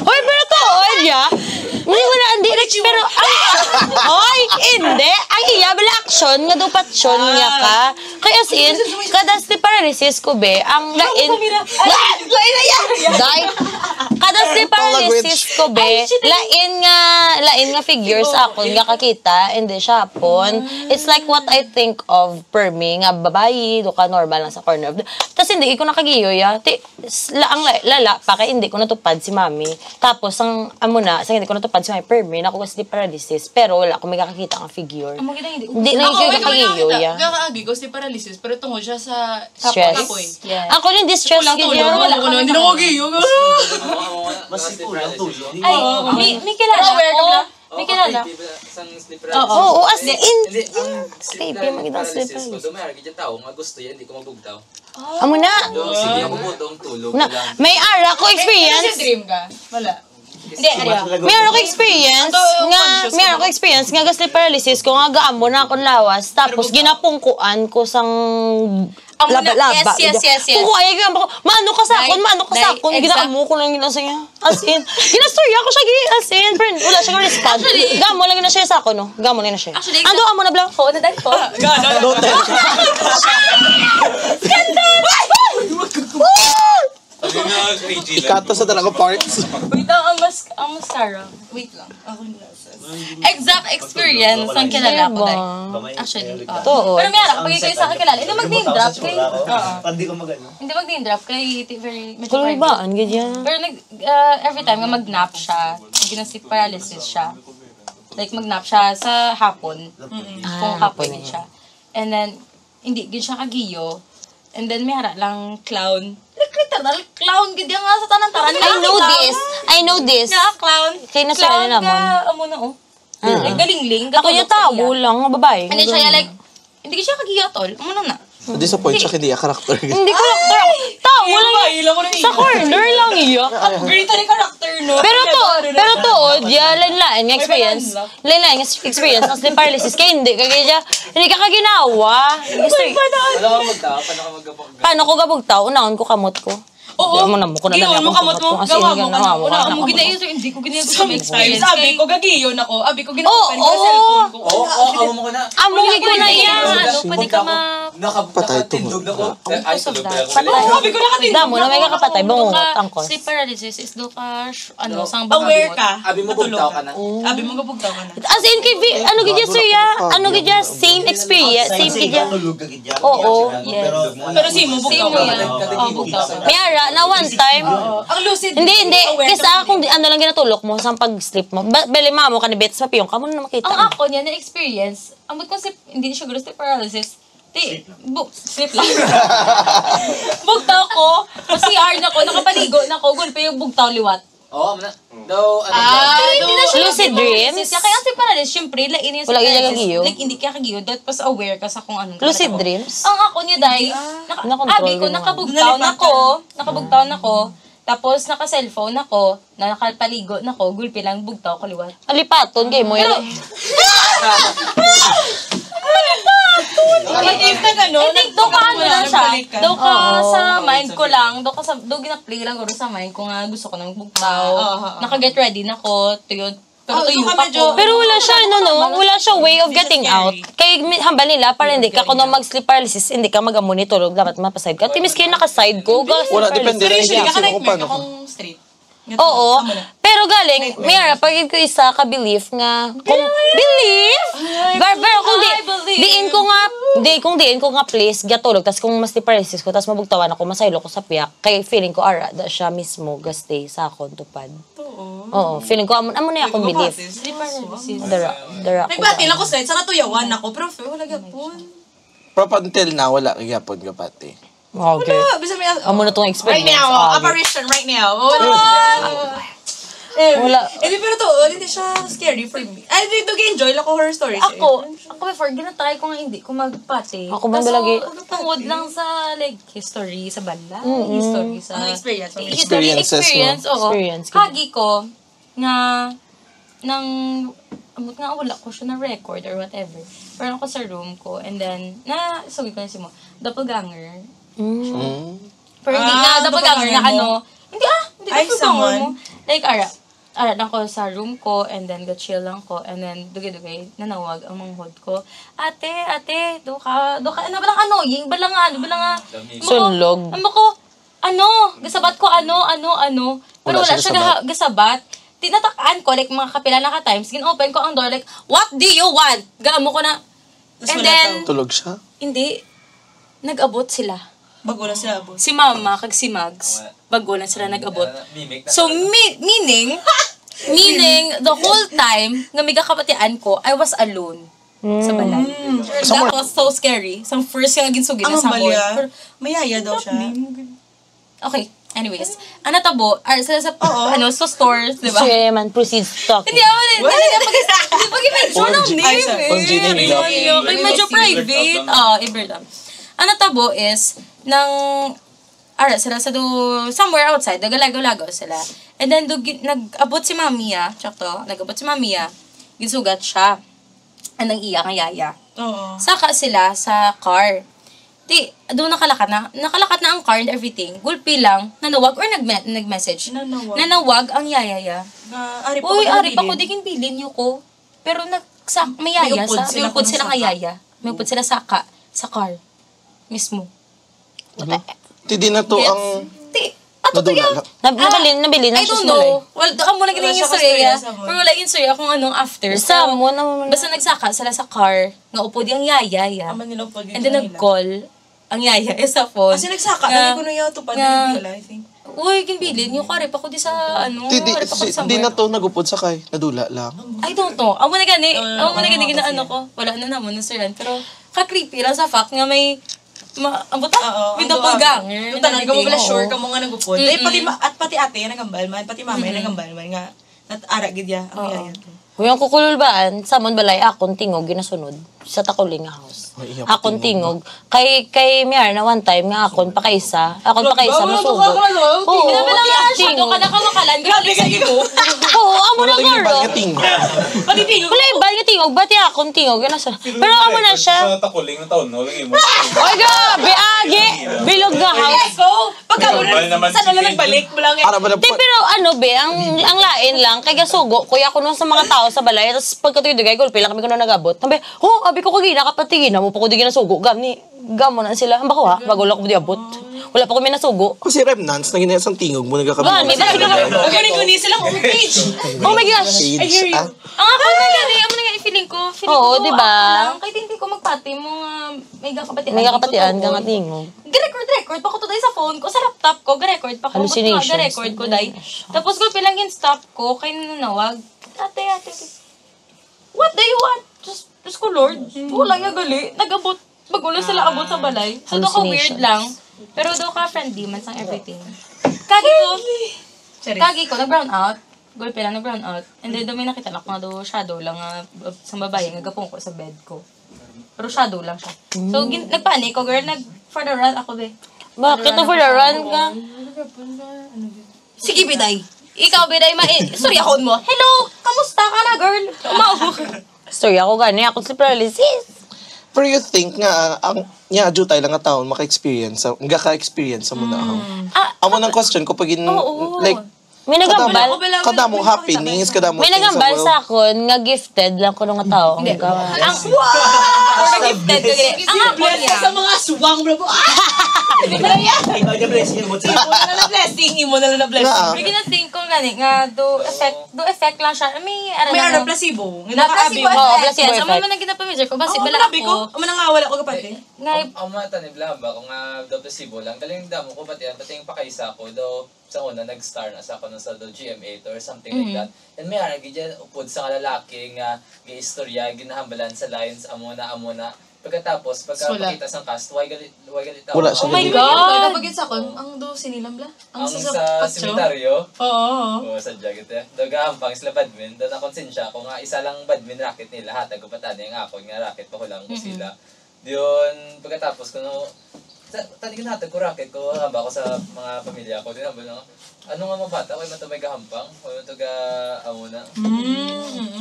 Hoy, pero to, pero, hindi. Ang iya, bala action, nga dupatsyon niya ka. Kaya sin, kada sleep paralysis ko be, ang lain, kada sleep paralysis ko be, lain nga figures ako, nga kakita, hindi siya hapon. It's like what I think of per me, nga babae, do ka normal lang sa corner of the, tas hindi ko nakagiyo ya, ang lala pa, kaya hindi ko natupad si mami. Tapos, hindi ko natupad si mami per me, nakuha sleep paralysis, pero wala akong may kakakita ang figure. Hindi na yung kakagiyo ya. Gakaagi ko sleep paralysis, pero tungkol siya sa stress. Ako yung distress ganyan. Hindi na ko giyo. Mas kulang tulog. Ay, may kilala ko. May kilala. Oo, as in. Hindi, ang Baby, magandang sleep paralysis ko, dumayarag yung tao, nga gusto yan, hindi ko mabugtaw. Amo na. Sige, ako po itong tulog Na, lang. may ara ko experience. Dream ka? Wala. Meron ko experience nga sleep paralysis ko nga gaamo na akong lawas tapos ginapungkuan ko sang laba-laba. Yes. Kung ayaw ko, maano ka sa akon, Like, ginaamo ko lang ginasa niya. As in, ginastorya ko siya, as in, friend, wala siya ka-respond. Gamo lang na siya sa ako, no? Gamo lang na siya. Actually, ando amo na blang. Oo, naday ko. Don't tell. Ikata sa talaga parts. Wait lang, ang mascara. Wait lang. Exact experience ang kilala ko, day. Actually, Totoo. Pero mayroon, kapag kayo sa akin kilala, hindi mag-name drop kay... Hindi ko magano. Hindi mag-name drop kay very medyo Kulay private. ba? Ang ganyan. Pero every time nga mag-nap siya, ginasip paralysis siya. Like, mag-nap siya sa hapon. Kung hapon din siya. And then, hindi, gin siya kagiyo. And then, may hara lang clown. Like, literal clown. Gid nga sa tanan-tanan. I know this. Nga, clown. Kaya nasara na naman. Amo na, oh. Like, galingling. Ako yung tabo lang, nga babae. And then, siya like, hindi siya kagiyo at all. Amo na. Disappoint siya hindi karakter. Hindi ko lang, tao lang. Sa corner lang iya. Great na character, no? Pero to, diya, lain-lain nga experience. Lain-lain nga experience ng sleep paralysis. Kaya hindi ka kaginawa. Wala kang magtao, Paano ko gabugtaw? Unaon ko kamot ko. Oo. Mo ko na dali akong kamot ko. As in, ganawa Wala mo ginayon, sir. Hindi ko ginayon sa experience. Sabi ko, gagiyon ako. Abi ko ginayon sa Oo. cellphone ko. amo mo ko na. Amungi ko na yan. Pwede ka Patay to. Nakatindog na ko. Ay, tulog na ako. Sabi ko nakatindog. Damo na may kakapatay. Bangungot ang kos. Sleep paralysis is do ka, sang Aware ka. Abi mo bugtaw ka na. Abi mo gabugtaw ka na. As in, ano gidya sir ya? Ano gidya? Same experience. Same gidya. Oo. Pero si mo Same mo bugtaw yan. ka. Oo, bugtaw ka. Mayara, na one time, Ang lucid. hindi. Aware Kasi ka. kung ano lang ginatulok mo sa pag-sleep mo. Bali mo ka ni Bets Mapiyong, kamo na makita. Ang ako niya na experience, amot ko hindi siya gusto sleep paralysis. Sleep lang. Bugtaw ko, CR na ko, nakapaligo na ko, gulpe yung bugtaw liwat. Oo, amo na. Daw, Pero hindi na siya Lucid dreams? Kaya ang sleep paralysis, syempre, lain yung Wala sleep kang paralysis. kagiyo? Like, hindi kaya kagiyo, dapat aware ka sa kung anong Lucid talaga. dreams? Ang ako niya, day, Nakontrol abi ko, mo. nakabugtaw na ko, tapos naka-cellphone ako, nakapaligo na ko, gulpi lang, bugtaw ko liwat. Alipaton kay mo yan. If na gano'n, I think, doon ka ano lang siya. nagbalik ka. Doon ka sa mind ko lang. Doon gina-play lang ko sa mind ko nga gusto ko nang bugtaw. Naka-get ready na ko. Tuyo. Pero tuyo pa ko. Pero wala siya, wala siya way of getting out. Kaya hambal nila, para hindi ka, kung mag-sleep paralysis, hindi ka mag-monitor, dapat mapaside ka. Timis kayo naka-side ko. Wala, depende na usually yung ka sino kung nightmare paano. ka kung straight. Oo. Pero galing, mayroon, pag ko isa ka-belief nga, belief? Pero kung diin ko nga please, gatulog, tas kung mas paralysis ko, tas mabugtawan ako, masaylo ko sa piyak, kaya feeling ko, da siya mismo, gaste sa akong tupad. Oo. Feeling ko, amo na akong belief. Dara ko. Nagbati lang ko straight, sa natuyawan ako, pero wala gapon. Pero until na, wala kagapon ka pati. Okay. Wala, bisa may... Amo na tong experience. Right now, apparition right now. Wala. Hindi, pero to, hindi siya scary for me. Ay, dito enjoy lang ko horror stories. Ako before, ginatry ko nga hindi ko magpati. Ako man balagi. Tungod lang sa, like, history sa banda. History sa... Ang experience. Experience, oo. Experience. Kagi ko, nga, amot nga, wala ko siya na record or whatever. Pero ako sa room ko, and then, sabi ko na si mo, doppelganger. Pero hindi na, doppelganger na ano, hindi doppelganger mo. Like, ara lang ko sa room ko, and then chill lang ko, and then dugay-dugay, nanawag ang manghod ko. Ate, do ka, ano ba lang annoying, balang Sunlog. gasabat ko, pero wala siya gasabat. Tinatakaan ko, like, mga kapila na ka-times, gin-open ko ang door, like, what do you want? Gaamo ko na, and then, Tulog siya? hindi, nag-abot sila. Bago na sila abot. Si mama, kag si Mags, bago na sila nag-abot. So, meaning, the whole time, nga may kakapatian ko, I was alone sa balay. That was so scary. Sa first yung ginsugin na sa mall. Mayaya daw siya. Okay, anyways. Tabo, sa stores, di ba? Sige man, proceeds talking. Hindi pag-i-mention ang name eh. Kaya medyo private. Ibertam. Tabo is, sila sa somewhere outside, nagalago-lago sila. And then, nag-abot si Mamiya, ginsugat siya. Anong iyak ang yaya. Oo. Saka sila sa car. doon nakalakat na ang car and everything. Gulpi lang, nanawag or nag-message. Nanawag ang yaya. Ari pa ko, di kinbilin niyo ko. Pero may yaya sa, may upod sila nga yaya. May upod sila sa car. Mismo. Hindi na to ang... Nabili na I don't know. Well, doon mo lang yung istorya. Pero wala yung istorya kung anong after. Basta nagsaka sila sa car. Nga upod yung yaya. And then nag-call ang yaya sa phone. Kasi nagsaka. Nali ko na yung tupad na I think. Uy, kinbilin. Yung kare pa ko di sa Hindi na to nagupod sa kay. Nadula lang. I don't know. Amo na gani ginaano ko. Wala na namon na siryan. Pero ka-creepy lang sa fact nga may pinapaganger. Tanong ka mo pala sure ka mo nga nagupod. Pati ate nagambal man, pati mama nagambal man nga. Ara gid ya ang yaya. Yung kukululbaan, samon balay akong tingog ginasunod sa Takuling house. Akong tingog. Kay Miar na one time nga akon pakaisa masugo. Oo, tingog. Kada ka makalan, grabe ka imo. Oo, amo na garo. Pati tingog. Kulay bal nga tingog, bati akong tingog ginasunod. Pero amo na siya. Sa Takuling na taon, no? Lang imo. Oy, grabe, agi. Bilog nga house. Pagka saan na nagbalik? Pero ano be, ang lain lang, kay gasugo, kuya ko nun sa mga tao sa balay, tapos pagkatuyo digay, gulpi lang kami ko na nagabot. Sabi, abi ko kagina, kapatigin mo pa ko di ginasugo. Gamo na sila. Ang bako ha, bago lang ko diabot. Wala pa kami nasugo. Kasi remnants, na ginasang tingog mo nagkakabot. Gani, basta ka. Gani silang homepage. Oh my gosh. I hear you. Ang ako na gani, amo na nga i-feeling ko. Oo, diba? Kahit hindi ko magpati mo nga may kakapatian. May kakapatian, nga tingog. Record pa ko to dahil sa phone ko, sa laptop ko, record pa ko. Hallucinations. Record ko dahil. Tapos ko pilang yung stop ko, kay nanawag. Ate. What do you want? Just ko, Lord. Wala nga gali. Nag-abot. Magulo sila abot sa balay. So, do ka weird lang. Pero do ka friendly man sang everything. Kagi ko, nag-brown out. Gulpi lang, nag-brown out. And then, may nakita lang ko nga do shadow lang sa babae. Nagapong ko sa bed ko. Pero shadow lang siya. So, nagpanik ko, girl. For the run ako, be. Bakit na for the run ka? Sige, Biday. Ikaw, Biday, sorry ako mo. Hello! Kamusta ka na, girl? Umawag ka. Story ako gani, ako si paralysis. Pero you think nga, ang adyo tayo lang nga taon, maka-experience sa muna ako. Amo ng question ko, pag like, may nagambal. Kadamong happenings, kadamong may nagambal sa akon, nga gifted lang ko nung tao. Ang gifted ko gini. Ang hapon niya. Sa mga suwang, bro. Ikaw na blessing mo. Imo na lang na blessing. We're gonna think kung gani, nga do effect lang siya. May ano placebo. Placebo effect. Sa effect. mga nang ginapamidure ko, basi bala ako. Amo nang wala ko kapatid. Ang mga tanib lang ba, kung daw placebo lang, taling damo ko pati yung pakaisa ko, daw sa una nag-star na sa ako sa GM8 or something like that. And may aragi dyan, upod sa lalaki nga gi-istorya, ginahambalan sa lines, amo na. Pagkatapos, pagkapakita sa cast, why galit ako? Oh my God! Napagit sa kon, ang do sinilam bla. Ang sa sementaryo? Oo. Sa jacket eh. Dagahampang sila badmin. Doon nakonsensya ko nga isa lang badmin racket nila. Hatag ko patani ang ako nga racket pa ko lang ko sila. Diyon, pagkatapos ko no, tani ginatag ko racket ko, hamba ko sa mga pamilya ko. Din hamba na, ano nga mga bata, may matamay gahampang? May mataga amo na.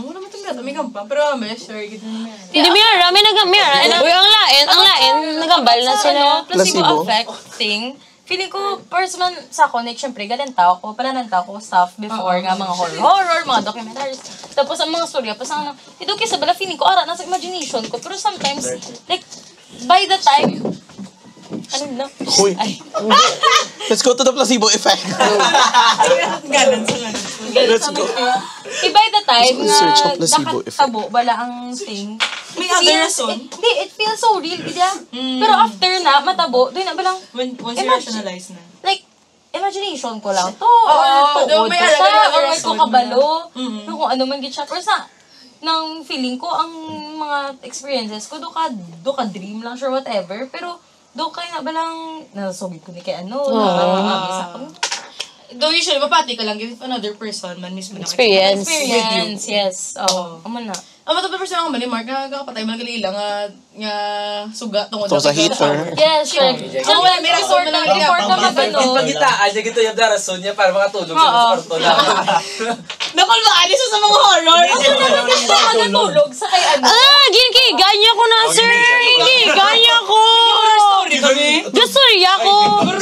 Wala mo itong gata, may gampang. Pero may sure, gito na meron. Hindi, may nagambal. Uy, ang lain, nagambal na sila. Placebo effect thing. Feeling ko, personal sa ako, syempre, galantaw ko, palanantaw ko stuff before nga mga horror, mga documentaries. Tapos ang mga storya, pas ang ito kisa bala, feeling ko, ara, nasa imagination ko. Pero sometimes, like, by the time, ano na? Uy. Let's go to the placebo effect. Ganon sa nga. Let's go. By the time Search nga of placebo effect. nakatabo, bala ang thing. May other reason. Hindi, it feels so real, gidya. Pero after na, matabo, doon na balang, Once you rationalize na. like, imagination ko lang to, or tuod may ko siya, other or may reason kabalo, kung ano man gid siya, or sa, nang feeling ko, ang mga experiences ko, do ka dream lang, sure, whatever, pero, do kayo na balang, nasugid ko ni kay ano, nakakabisa ko. Though usually, mapati ka lang if another person man mismo na Experience. Experience, yes. Oo, amo na. Ang matapos person ako man ni Mark, nakakapatay man gali lang nga suga tungod Sa heater. Yes, sure. So, may rason na lang before ka magano. Pagitaan, dyan gito yung darason niya para makatulog sa kwarto lang. Nakulbaan isa sa mga horror. Magatulog sa kay ano. Ginkigan niya ko na, sir! Ginkigan niya ko! di kami. Diyos, sorry ako.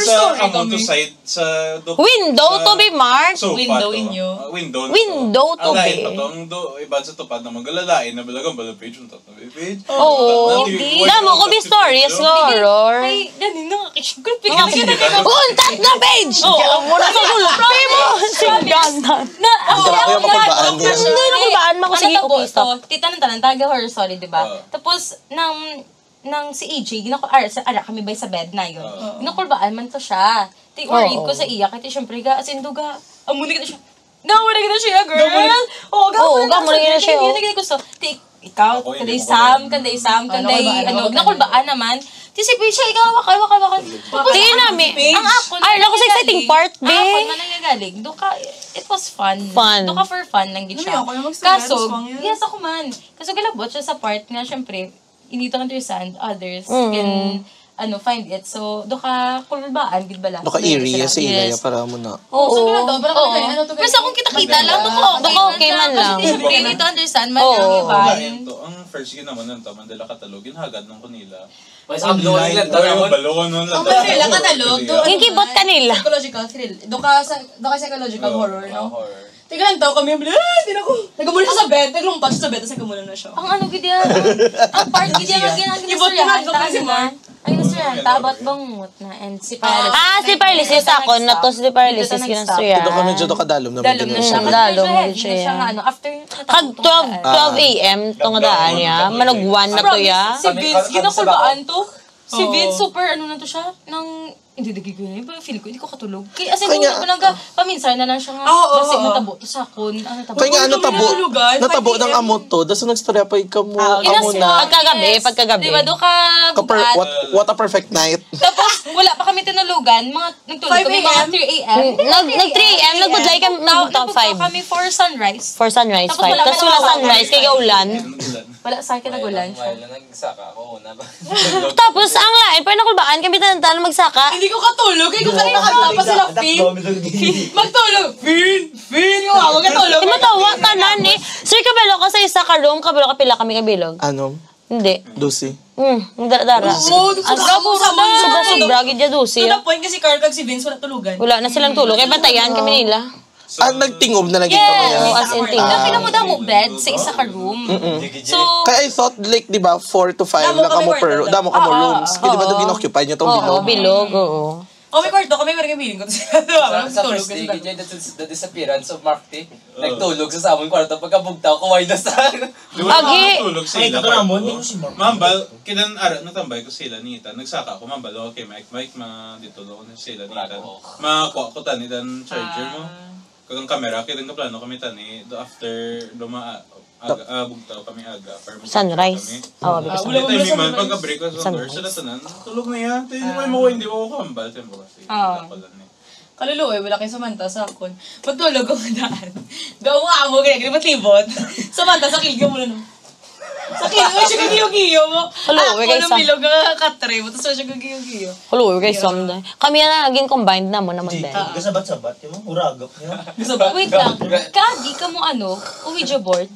Sa Amoto side, sa... Window to be marked. Sofa Window to. inyo. Window na Window to Ang lain be. pa to. Ang iba sa tupad na magalalain na balagang page. Yung tatlo page. Oo. Damo ko be stories nga horror. Ay, yan yung nakakishgulp. Untat na page! Oo, muna sa gulpi mo! Singganan. Dala ko yung mapagbaan niya. Hindi na kulbaan mo ko. Sige, okay, stop. Tita ng tanan, taga horror story, di ba? Tapos, nang si AJ, ara kami ba sa bed na yun. Ginakulbaan man to siya. Ti worried ko sa iya, kaya syempre as in duga, amuni kita siya. Gamuna kita siya, girl! Gamuna kita siya. Hindi ko gusto. Ikaw, kanday Sam, ginakulbaan naman. Ti si Pisha, ikaw, wakay. Tingin namin. Ang ako, Ay, ako sa exciting part, be. Ako, man nangyagaling. It was fun. Fun. Doka for fun lang din siya. Ako yung magsabi, Kaso, swang yan. yes, ako man. Kaso galabot siya sa part nga, syempre, you need to understand others can find it. So, doka kulbaan, gid bala. Doka eerie si Ilaya para mo na. Oo. Basta kung kita-kita lang, doka okay man lang. Kasi Syempre, you need to understand man lang iba. Ang first ginawa nun to, Mandela Katalogin, hagad ng kunila. Mas ang blowing lang daw Yung yun. balon nun lang. Mandela Katalog, Kikibot kanila. Psychological thrill. Doka psychological horror, no? Horror. Tiga lang tao kami, hindi na ko. Nagamula siya sa bed, naglumpat siya sa bed, tapos nagamula na siya. Ang ano gid yan? Ang part gid yan, ginastoryahan ta. Ang ginastoryahan ta about bangungot na and si Paralysis. Si Paralysis ako. Na to si Paralysis kinastorya. Ito ka medyo kadalom na Dalom na siya. Dalom na siya. siya. After Kag 12 a.m. tong daan niya. Manog 1 na to ya. Si Vince, ginakulbaan to. Si Vince, super ano na to siya. Nang, hindi ko yun. Feeling ko, hindi ko katulog. Kaya as in, ko lang paminsan na lang siya nga. Kasi natabo to sa akon. Kaya nga natabo ng amot to. Daso nagstorya pa ikaw mo. Amo na. Pagkagabi. Diba, doon ka bugat. What a perfect night. Tapos, wala pa kami tinulugan. Nagtulog kami mga 3 a.m. Nag 3 a.m. Nagbudlay kami ng 5. kami for sunrise. For sunrise 5. Tapos wala sunrise kay ulan. Wala sa akin nagulan siya. While nagsaka ako una ba? Tapos ang lain, pero nakulbaan kami tantan magsaka. Hindi ko katulog, kaya ko kanina kanta pa sila, Fin. Magtulog, Fin, yung ako katulog. Matawa ka na ni. Sir, kabalo ka sa isa ka room, kabalo ka pila kami kabilog. Ano? Hindi. Dusi. Dara. Oo, Sobra, gidya dusi. To the point kasi Carl kag si Vince wala tulugan. Wala na silang tulog. Kaya batayan kami nila. Nagtingog na lagi kami yan. As in tingog. Kaya pinamudang mo bed sa isa ka room. So, Kaya I thought like, di ba, 4 to 5 lang kamo per, damo kamo rooms. Kaya di ba doon ginoccupy nyo tong Oo, bilog? bilog, oo. Oh, may kwarto kami, parang biling ko. Sa first day, ganyan, the disappearance of Mark T. Nagtulog sa aming kwarto. Pagkabugtaw, kuway na sa... Agi! Tulog sila. Mambal, kilan ara, natambay ko sila nita. Nagsaka ako, mambal, okay, Mike, dito ko na sila nita. Makakuha ko tani, dan charger mo. Kagang kamera, kaya ka plano kami tani, after bugtaw kami aga. Sunrise. Oo, because Wala tayo man, pagka-break ko sa door, sila tanan, tulog na yan. Hindi mo ako kambal. Kaluluoy, wala kayo Samantha sa akon. Pagtulog ko daan. Gawa mo, kaya libot-libot. Samantha, sa kilga mo na no. Sa kilga, siya kagiyo-giyo mo. Kaluluoy kayo Ako ng bilog nga katre mo, tapos siya kagiyo-giyo. Hello, guys, someday. Kami na naging combined na mo naman din. Gasabat-sabat, yung uragap niya. wait lang. Kagi ka mo Ouija board.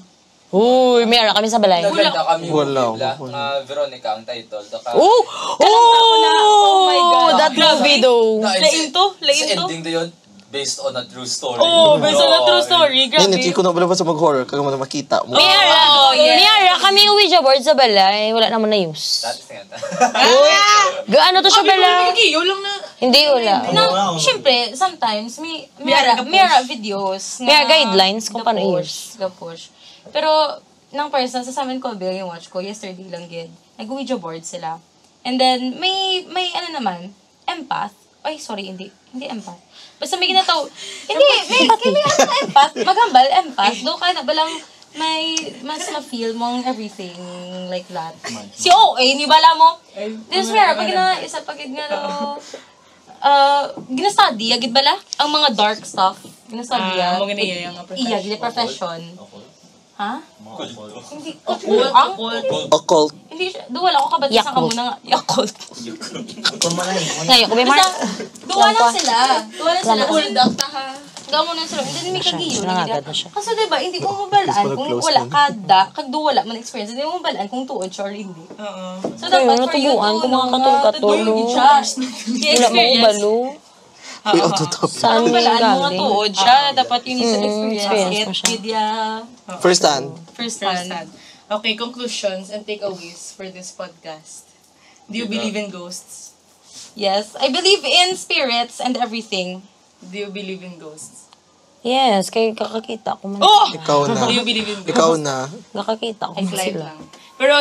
Uy, mayroon kami sa balay. Naganda kami Wala. Veronica ang title. Oh my God. That movie though. Lain to. Sa ending do yun, based on a true story. Oh, based on a true story. Grabe. Hindi ko na wala pa sa mag-horror, kaya mo na makita mo. Mayroon kami yung Ouija board sa balay. Wala naman na use. That is nga. Gaano to siya balay? Kagiyo lang na. Hindi, wala. Siyempre, sometimes, may videos. May guidelines kung paano i-use. Ga-push. Pero, nang person, sa amin ko, yung watch ko, yesterday lang gid. Nag-Ouija board sila. And then, may ano naman, empath. Ay, sorry, hindi empath. Basta may ginataw, may empath, magambal, empath. Doon ka na balang may mas na-feel mong everything like that. Si OA, ni bala mo. This where, pag gina-study, agad bala? Ang mga dark stuff. Gina-study yan. Mga niya yung Iya, gina profession. Ha? Hindi. Occult. Hindi siya. Doon wala ako kabati sa kamo na Yakult. Ngayon, kung may Basta, duwa lang sila. Kasi, Bulldog na ha. Gamo na sila. Hindi may kagiyo. Nangagad na siya. Kasi diba, hindi mo mabalaan kung wala kada, kagdo wala man experience, hindi mo mabalaan kung tuon siya or hindi. So dapat for you natubuan kung mga katulong-katulong. Wala mo balo. Uy, autotop. Saan mo mabalaan mo nga galing? tuon siya, dapat you need to experience it mo siya. with ya. First hand. First hand. Okay, conclusions and takeaways for this podcast. Do you believe in ghosts? Yes, I believe in spirits and everything. Do you believe in ghosts? Yes, kay kakakita ko man. Ikaw na. Do you believe in ghosts? Ikaw na. Kakakita ko I man slide sila. lang. Pero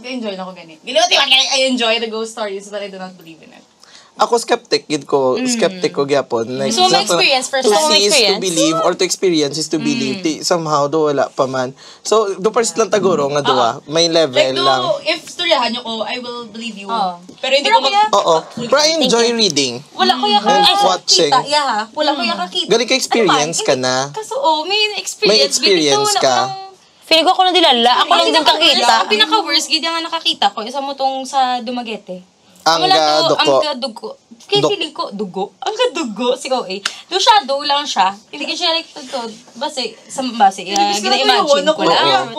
enjoy na ako ganit. I enjoy the ghost stories but I do not believe in it. Ako skeptic ko gyapon. Like, So, may experience first to hand. see is to believe or to experience is to believe. Somehow do wala pa man. So do first lang taguro nga duwa. May level Like, lang. if storyahan nyo ko, I will believe you. Oo. Pero hindi ko Oo. Pero I enjoy reading. Wala ko yung And watching. kakita. Yeah, wala ko yung kakita. Galing ka experience ka na. Kaso, may experience. May experience ka. Feeling ko ako na dilala. Ako lang din kakita. Ang pinaka-worst, gid nga nakakita ko, isa mo tong sa Dumaguete. Ang Ang ga dugo. Kaya feeling ko, dugo. Ang dugo, si OA. Doon siya, do lang siya. Hindi ko siya like, base, gina-imagine ko lang.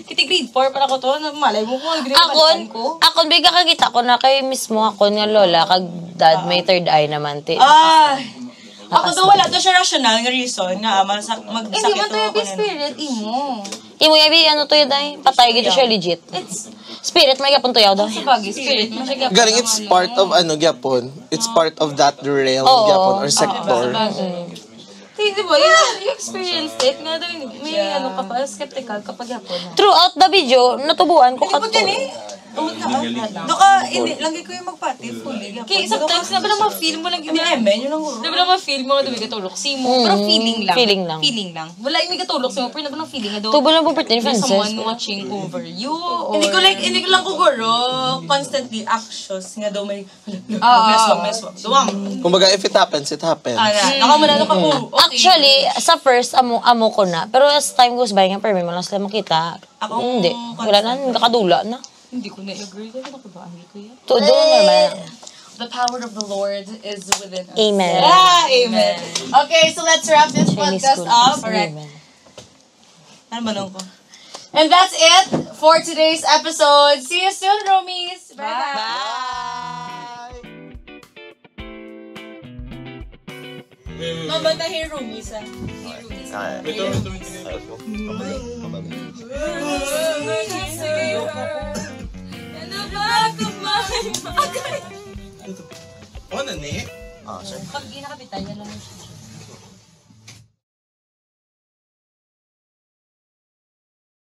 Kiti grade 4 pala ko to, malay mo ko, gina-imagine ko. Akon, bigla kakita ko na kay mismo ako nga lola, kag dad may third eye naman. Ako daw wala to siya rational nga reason nga magsakit Hindi man to yung spirit, imo. Imo yabi, ano to yun ay? Patay gito siya legit. Spirit, may kapon to yaw daw. Sa bagay, spirit. Galing it's part of gyapon. It's part of that realm gyapon or sector. Di ba, you experienced it. Nga daw, may ano ka pa, skeptical kapag hapon. Throughout the video, natubuan ko kato. Doka, hindi, lagi ko yung magpati, fully. Kaya sometimes, nabi lang ma-feel mo lang yun. Yun lang Nabi lang ma-feel mo nga daw may katulok si mo. Pero feeling lang. Feeling lang. Wala yung may katulok si mo, pero nabi lang feeling nga daw. Tubo lang po pretend There's Frances. someone watching over you. Or... Hindi ko lang kuguro, constantly anxious nga daw may meswang. Duwang. Kumbaga if it happens, it happens. Nakamanalo ka po. Actually, sa first, amo ko na. Pero as time goes by, nga, pero may mga lang sila makita. Hindi. Wala na, nakadula na. Hindi ko na-agree. Kaya nakabaan ko yan. Doon normal. The power of the Lord is within us. Amen. Amen. Okay, so let's wrap this podcast up. Alright. Amen. Ano ba nung ko? And that's it for today's episode. See you soon, Romies. Bye-bye. Mabantahin Romies, ha? Ano ni? Pag di nakapitan, yan lang siya.